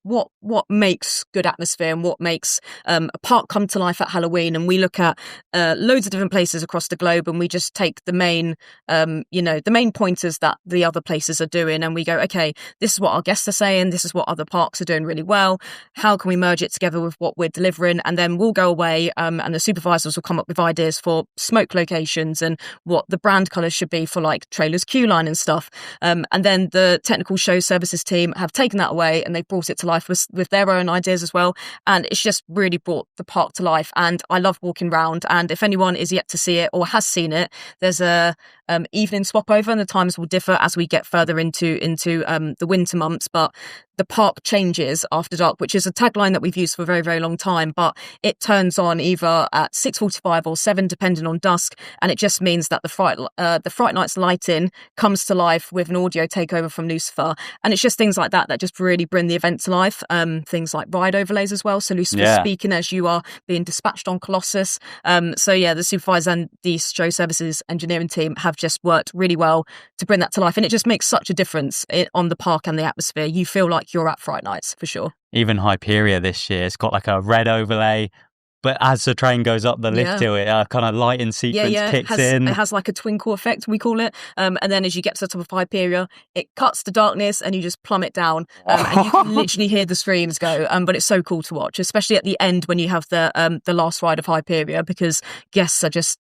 makes good atmosphere and what makes a park come to life at Halloween. And we look at loads of different places across the globe, and we just take the main, the main pointers that the other places are doing, and we go, okay, this is what our guests are saying. This is what other parks are doing really well. How can we merge it together with what we're delivering? And then we'll go away. And the supervisors will come up with ideas for smoke locations and what the brand colours should be for like trailers, queue line and stuff. And then the technical show services team have taken that away and they've brought it to life with their own ideas as well. And it's just really brought the park to life. And I love walking around. And if anyone is yet to see it or has seen it, there's a evening swap over, and the times will differ as we get further into the winter months. But the park changes after dark, which is a tagline that we've used for a very, very long time, but it turns on either at 6:45 or 7, depending on dusk, and it just means that the Fright Nights lighting comes to life with an audio takeover from Lucifer, and it's just things like that just really bring the event to life. Things like ride overlays as well, so Lucifer's speaking as you are being dispatched on Colossus. So yeah, the supervisor and the show services engineering team have just worked really well to bring that to life, and it just makes such a difference on the park and the atmosphere. You feel like you're at Fright Nights for sure. Even Hyperia this year, it's got like a red overlay, but as the train goes up the lift hill, it kind of lighting sequence kicks in. It has like a twinkle effect, we call it. And then as you get to the top of Hyperia, it cuts to darkness and you just plummet down. And you can literally hear the screams go. But it's so cool to watch, especially at the end when you have the last ride of Hyperia, because guests are just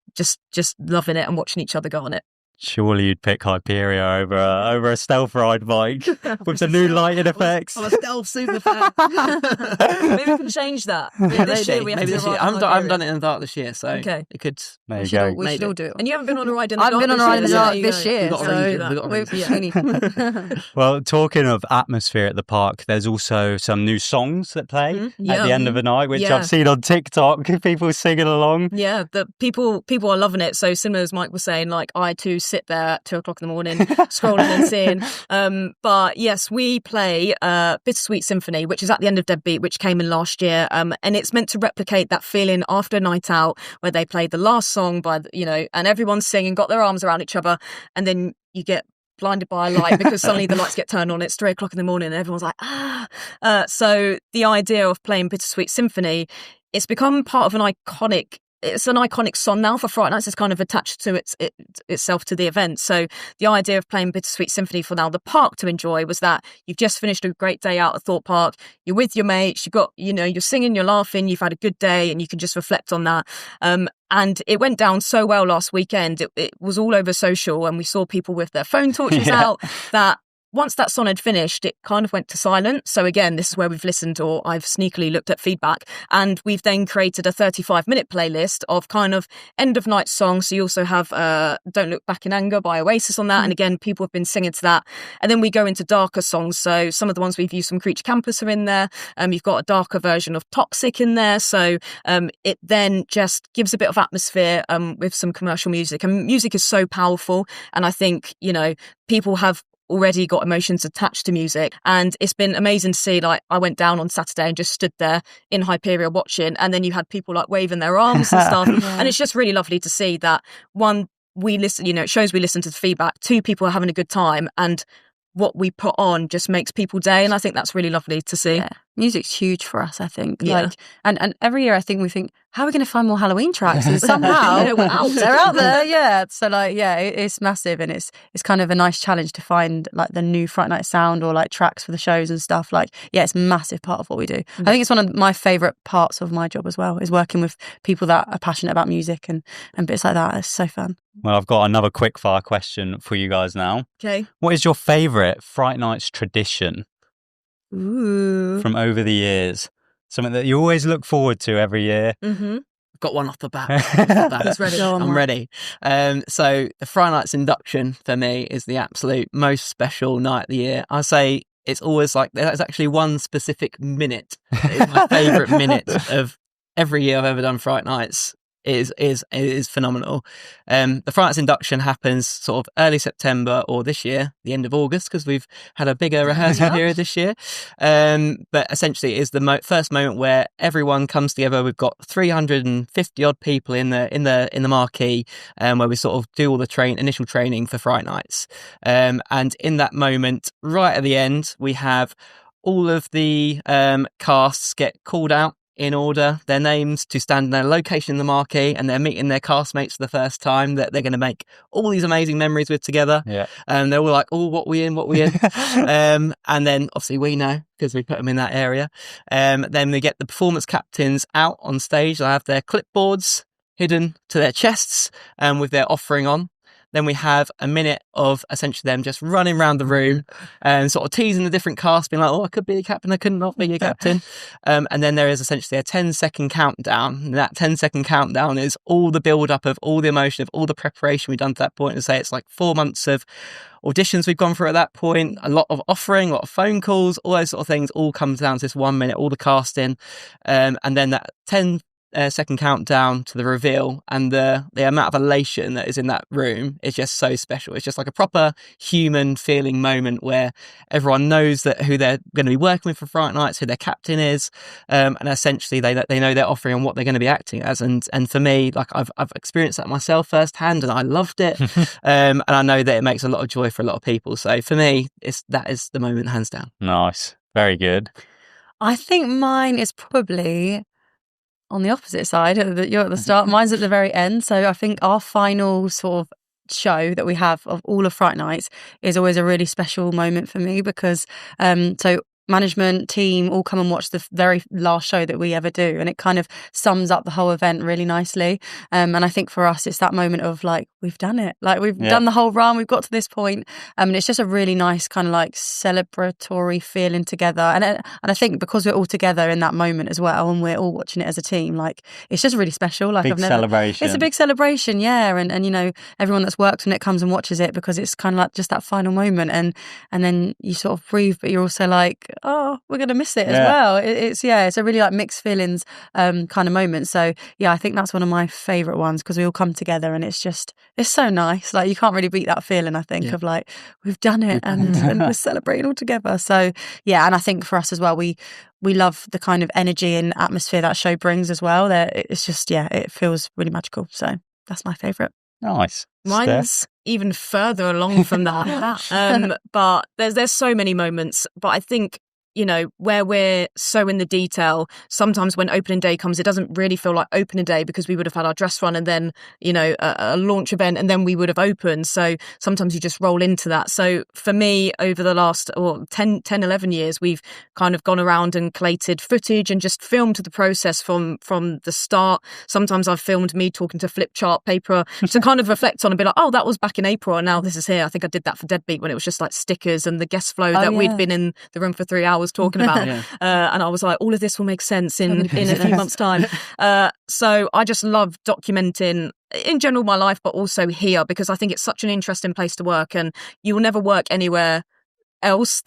loving it and watching each other go on it. Surely you'd pick Hyperia over a stealth ride bike with the new lighting effects. I'm a stealth super fan. Maybe we can change that. This year we have to I haven't done it in the dark this year, so okay. It could. There you go. We should all do it. And you haven't been on a ride in the dark. I've been on a ride in the dark this year. Well, talking of atmosphere at the park, there's also some new songs that play at the end of the night, which I've seen on TikTok. People singing along. Yeah, the people are loving it. So similar as Mike was saying, like I too sit there at 2:00 in the morning scrolling and seeing. But yes, we play Bittersweet Symphony, which is at the end of Deadbeat, which came in last year, and it's meant to replicate that feeling after a night out where they played the last song by and everyone's singing, got their arms around each other, and then you get blinded by a light because suddenly the lights get turned on. It's 3:00 in the morning and everyone's like so the idea of playing Bittersweet Symphony, it's become part of an iconic song now for Fright Nights. It's kind of attached to itself to the event. So the idea of playing Bittersweet Symphony for now the park to enjoy was that you've just finished a great day out at Thorpe Park, you're with your mates, you've got, you're singing, you're laughing, you've had a good day, and you can just reflect on that. And it went down so well last weekend. It was all over social, and we saw people with their phone torches out, that once that song had finished, it kind of went to silent. So again, this is where we've listened, or I've sneakily looked at feedback, and we've then created a 35-minute playlist of kind of end of night songs. So you also have Don't Look Back in Anger by Oasis on that. And again, people have been singing to that. And then we go into darker songs. So some of the ones we've used from Creature Campus are in there. You've got a darker version of Toxic in there. So it then just gives a bit of atmosphere with some commercial music. And music is so powerful. And I think, people have already got emotions attached to music, and it's been amazing to see. Like I went down on Saturday and just stood there in Hyperia watching, and then you had people like waving their arms and stuff. And it's just really lovely to see that, one, we listen, it shows we listen to the feedback, two, people are having a good time, and what we put on just makes people day. And I think that's really lovely to see. Music's huge for us, I think. And every year I think we think, how are we going to find more Halloween tracks? And somehow they're out there. Yeah. So like, yeah, it's massive, and it's kind of a nice challenge to find like the new Fright Night sound or like tracks for the shows and stuff. Like, yeah, it's a massive part of what we do. I think it's one of my favourite parts of my job as well, is working with people that are passionate about music and bits like that. It's so fun. Well, I've got another quick fire question for you guys now. Okay. What is your favourite Fright Nights tradition From over the years? Something that you always look forward to every year? Mm-hmm. Got one off the bat. He's ready. I'm ready. So the Fright Nights induction for me is the absolute most special night of the year. I say it's always like, there's actually one specific minute. It's my favourite minute of every year I've ever done Fright Nights. It is phenomenal. The Fright Nights induction happens sort of early September, or this year, the end of August, because we've had a bigger rehearsal period this year. But essentially, it is the first moment where everyone comes together. We've got 350 odd people in the marquee, where we sort of do all the initial training for Fright Nights. And in that moment, right at the end, we have all of the casts get called out in order, their names, to stand in their location in the marquee, and they're meeting their castmates for the first time that they're going to make all these amazing memories with together. Yeah. And they're all like, oh, what we in? And then obviously we know, because we put them in that area. Then we get the performance captains out on stage. They have their clipboards hidden to their chests, with their offering on. Then we have a minute of essentially them just running around the room and sort of teasing the different casts, being like, oh, I could be a captain, I could not be a captain. And then there is essentially a 10-second countdown. And that 10-second countdown is all the build-up of all the emotion, of all the preparation we've done to that point. And say it's like 4 months of auditions we've gone through at that point, a lot of offering, a lot of phone calls, all those sort of things, all comes down to this 1 minute, all the casting. And then that 10-second countdown to the reveal, and the amount of elation that is in that room is just so special. It's just like a proper human feeling moment where everyone knows that who they're going to be working with for Fright Nights, who their captain is, and essentially they know their offering and what they're going to be acting as. And for me, like I've experienced that myself firsthand, and I loved it. And I know that it makes a lot of joy for a lot of people. So for me, that is the moment, hands down. Nice, very good. I think mine is probably on the opposite side. You're at the start, mine's at the very end. So I think our final sort of show that we have of all of Fright Nights is always a really special moment for me, because so management team all come and watch the very last show that we ever do, and it kind of sums up the whole event really nicely. And I think for us it's that moment of like, we've done it, like we've done the whole run, we've got to this point, and it's just a really nice kind of like celebratory feeling together. And I think because we're all together in that moment as well, and we're all watching it as a team, like it's just really special. Like celebration. It's a big celebration, yeah. And you know, everyone that's worked on it comes and watches it, because it's kind of like just that final moment, and then you sort of breathe, but you're also like, oh, we're gonna miss it as well. It's a really like mixed feelings kind of moment. So yeah, I think that's one of my favourite ones, because we all come together and it's so nice. Like you can't really beat that feeling, I think, of like, we've done it and we're celebrating all together. So yeah, and I think for us as well, we love the kind of energy and atmosphere that show brings as well. It's just, it feels really magical. So that's my favourite. Nice. Mine's Steph? Even further along from that. But there's so many moments. But I think, you know, where we're so in the detail, sometimes when opening day comes, it doesn't really feel like opening day, because we would have had our dress run and then, you know, a launch event, and then we would have opened. So sometimes you just roll into that. So for me, over the last 10, 11 years, we've kind of gone around and collated footage and just filmed the process from the start. Sometimes I've filmed me talking to flip chart paper to kind of reflect on and be like, oh, that was back in April and now this is here. I think I did that for Deadbeat when it was just like stickers and the guest flow that we'd been in the room for 3 hours talking about. And I was like, all of this will make sense in a few months' time. So I just love documenting in general my life, but also here, because I think it's such an interesting place to work, and you will never work anywhere else.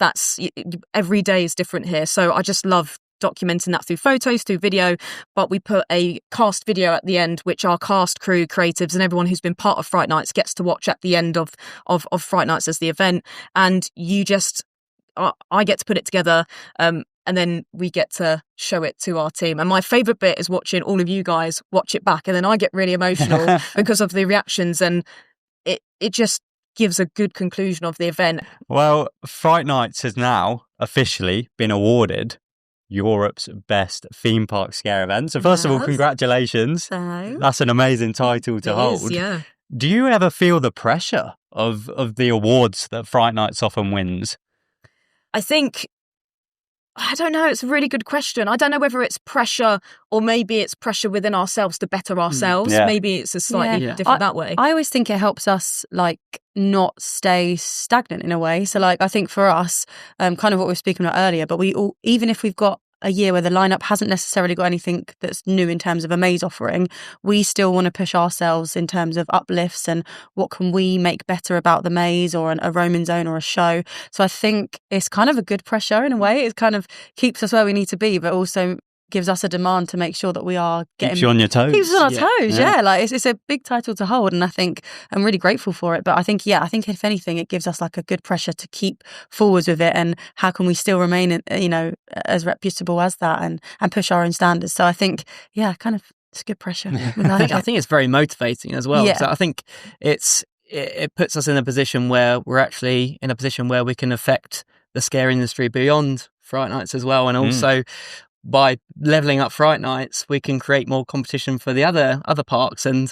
Every day is different here. So I just love documenting that through photos, through video. But we put a cast video at the end, which our cast, crew, creatives and everyone who's been part of Fright Nights gets to watch at the end of Fright Nights as the event. And I get to put it together, and then we get to show it to our team. And my favourite bit is watching all of you guys watch it back, and then I get really emotional because of the reactions, and it just gives a good conclusion of the event. Well, Fright Nights has now officially been awarded Europe's best theme park scare event. So first of all, congratulations. So, That's an amazing title to hold. Yeah. Do you ever feel the pressure of the awards that Fright Nights often wins? I think, I don't know, it's a really good question. I don't know whether it's pressure or maybe it's pressure within ourselves to better ourselves. Yeah. Maybe it's a slightly different that way. I always think it helps us like not stay stagnant in a way. So like I think for us, kind of what we were speaking about earlier, but we all, even if we've got a year where the lineup hasn't necessarily got anything that's new in terms of a maze offering, we still want to push ourselves in terms of uplifts and what can we make better about the maze or a roaming zone or a show. So I think it's kind of a good pressure in a way. It kind of keeps us where we need to be, but also gives us a demand to make sure that we are getting... Keeps you on your toes. Keeps us on our toes, Like it's a big title to hold, and I think I'm really grateful for it. But I think if anything, it gives us like a good pressure to keep forwards with it, and how can we still remain, as reputable as that, and push our own standards. So I think, kind of, it's good pressure. I think it's very motivating as well. Yeah. So I think it puts us in a position where we're actually in a position where we can affect the scare industry beyond Fright Nights as well, and also by leveling up Fright Nights, we can create more competition for the other parks and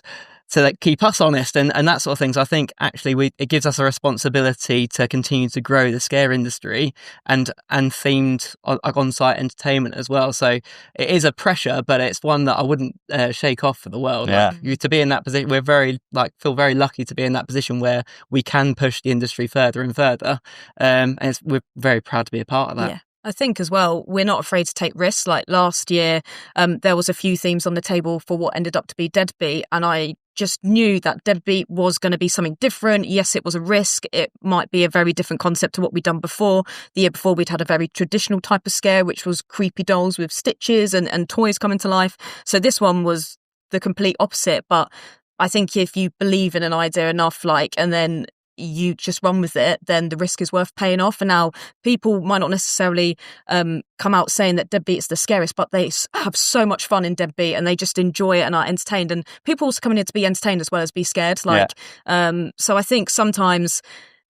to keep us honest and that sort of things. I think actually it gives us a responsibility to continue to grow the scare industry and themed on-site entertainment as well. So it is a pressure, but it's one that I wouldn't shake off for the world. Yeah. To be in that position, we're feel very lucky to be in that position where we can push the industry further and further. And we're very proud to be a part of that. Yeah. I think as well, we're not afraid to take risks. Like last year, there was a few themes on the table for what ended up to be Deadbeat, and I just knew that Deadbeat was going to be something different. Yes, it was a risk. It might be a very different concept to what we'd done before. The year before, we'd had a very traditional type of scare, which was creepy dolls with stitches and toys coming to life. So this one was the complete opposite. But I think if you believe in an idea enough, and then you just run with it, then the risk is worth paying off. And now people might not necessarily come out saying that Deadbeat is the scariest, but they have so much fun in Deadbeat and they just enjoy it and are entertained. And people also come in here to be entertained as well as be scared. So I think sometimes,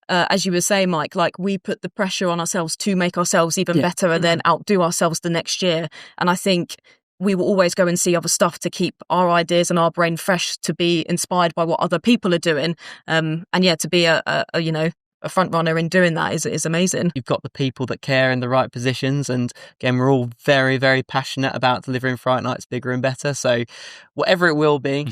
as you were saying, Mike, we put the pressure on ourselves to make ourselves even better and then outdo ourselves the next year. And I think we will always go and see other stuff to keep our ideas and our brain fresh, to be inspired by what other people are doing. To be a front runner in doing that is amazing. You've got the people that care in the right positions, and again, we're all very, very passionate about delivering Fright Nights bigger and better. So whatever it will be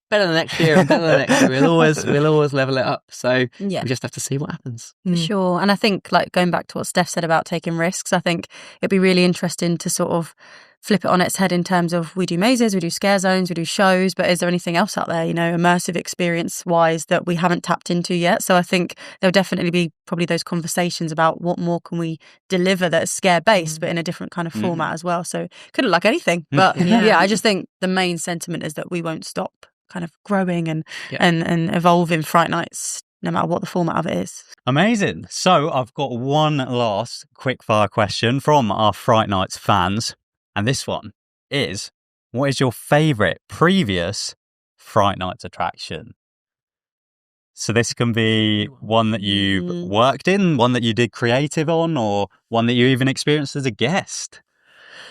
better than next year and better than next year. We'll always level it up. So we just have to see what happens. For sure. And I think going back to what Steph said about taking risks, I think it'd be really interesting to sort of flip it on its head in terms of, we do mazes, we do scare zones, we do shows, but is there anything else out there, immersive experience wise, that we haven't tapped into yet? So I think there'll definitely be probably those conversations about what more can we deliver that's scare based, but in a different kind of format as well. So could look like anything, but I just think the main sentiment is that we won't stop kind of growing and evolving Fright Nights, no matter what the format of it is. Amazing. So I've got one last quickfire question from our Fright Nights fans. And this one is, what is your favourite previous Fright Nights attraction? So this can be one that you've worked in, one that you did creative on, or one that you even experienced as a guest.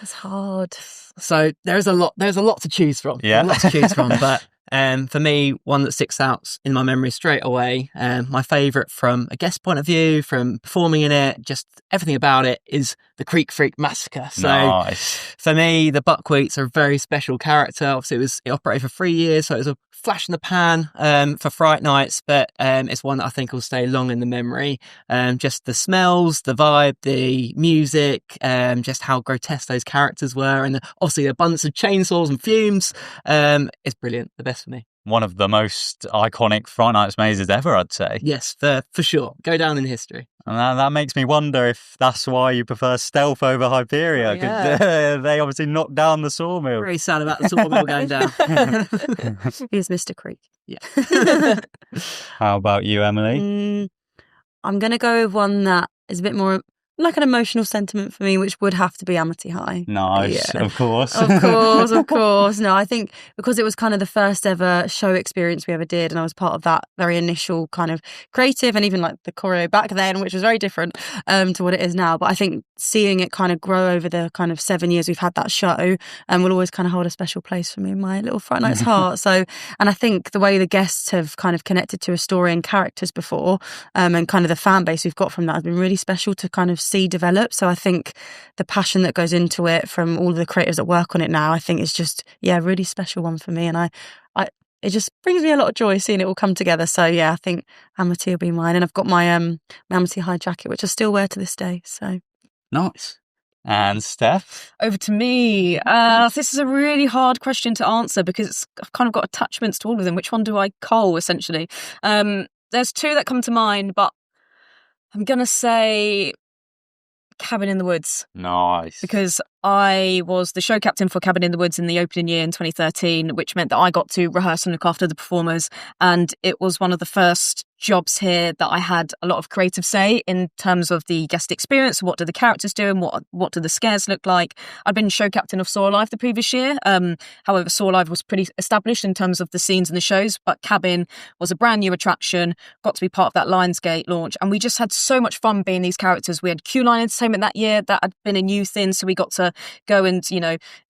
It's hard. So there's a lot to choose from. Yeah. A lot to choose from. But for me, one that sticks out in my memory straight away, my favourite from a guest point of view, from performing in it, just everything about it, is the Creek Freak Massacre. So nice. For me, the Buckwheats are a very special character. Obviously, it operated for 3 years, so it was a flash in the pan for Fright Nights, but it's one that I think will stay long in the memory. Just the smells, the vibe, the music, just how grotesque those characters were, and obviously the abundance of chainsaws and fumes. It's brilliant, the best for me. One of the most iconic Fright Nights mazes ever, I'd say. Yes, for sure. Go down in history. And that makes me wonder if that's why you prefer Stealth over Hyperia, because they obviously knocked down the sawmill. Very sad about the sawmill going down. Here's Mr. Creek. Yeah. How about you, Emily? I'm going to go with one that is a bit more like an emotional sentiment for me, which would have to be Amity High. Nice, Yeah. of course. Of course. No, I think because it was kind of the first ever show experience we ever did, and I was part of that very initial kind of creative and even like the choreo back then, which was very different to what it is now. But I think seeing it kind of grow over the kind of 7 years we've had that show will always kind of hold a special place for me in my little Fright Nights heart. So, and I think the way the guests have kind of connected to a story and characters before, and kind of the fan base we've got from that has been really special to kind of see develop. So I think the passion that goes into it from all of the creators that work on it now, I think is just, a really special one for me. And it just brings me a lot of joy seeing it all come together. So yeah, I think Amity will be mine. And I've got my Amity High jacket, which I still wear to this day. So Nice. And Steph? Over to me. This is a really hard question to answer because I've kind of got attachments to all of them. Which one do I cull, essentially? There's two that come to mind, but I'm going to say Cabin in the Woods. Nice. Because I was the show captain for Cabin in the Woods in the opening year in 2013, which meant that I got to rehearse and look after the performers. And it was one of the first jobs here that I had a lot of creative say in terms of the guest experience. What do the characters do and what do the scares look like? I'd been show captain of Soar Live the previous year. However, Soar Live was pretty established in terms of the scenes and the shows, but Cabin was a brand new attraction, got to be part of that Lionsgate launch. And we just had so much fun being these characters. We had Q Line Entertainment that year. That had been a new thing. So we got to go and,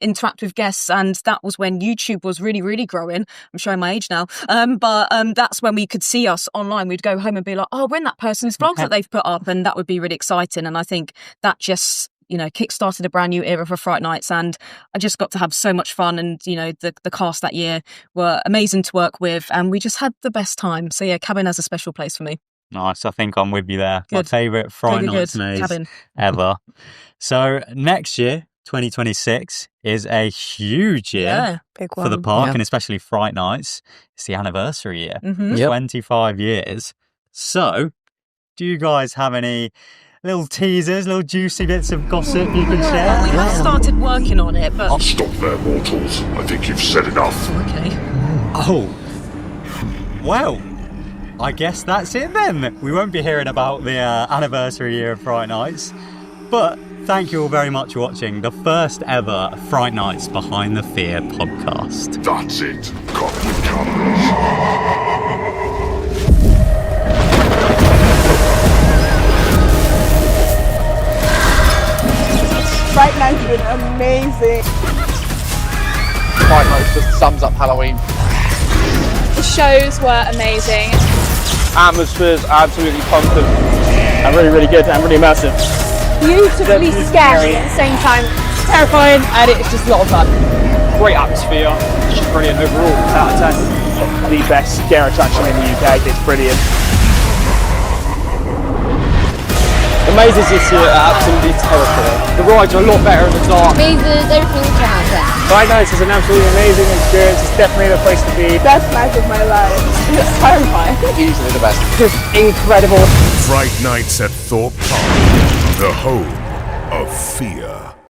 interact with guests. And that was when YouTube was really, really growing. I'm showing my age now. But that's when we could see us online. We'd go home and be like, when that person's vlogs that they've put up, and that would be really exciting. And I think that just, kick-started a brand new era for Fright Nights, and I just got to have so much fun. And, the cast that year were amazing to work with, and we just had the best time. So yeah, Cabin has a special place for me. Nice. I think I'm with you there. Good. My favourite Fright Nights maze Cabin. ever. So next year, 2026, is a huge year big for the one. park, and especially Fright Nights. It's the anniversary year, Mm-hmm. 25 years. So, do you guys have any little teasers, little juicy bits of gossip you can share? We have started working on it, but... Stop there, mortals. I think you've said enough. Okay. Oh, well, I guess that's it then. We won't be hearing about the anniversary year of Fright Nights, but thank you all very much for watching the first ever Fright Nights Behind the Fear podcast. That's it. Cut the cameras. Fright Nights has been amazing. Fright Nights just sums up Halloween. The shows were amazing. Atmosphere's absolutely constant and really, really good and really immersive. Beautifully scary at the same time. Terrifying, and it's just a lot of fun. Great atmosphere, just brilliant overall. Out of 10. The best scare attraction in the UK. It's brilliant. The mazes this year are absolutely terrifying. The rides are a lot better in the dark. Mazes, everything 10 out of 10. Fright Nights is an absolutely amazing experience. It's definitely the place to be. Best night of my life. It's terrifying. Easily the best. Just incredible. Fright Nights at Thorpe Park, the home of fear.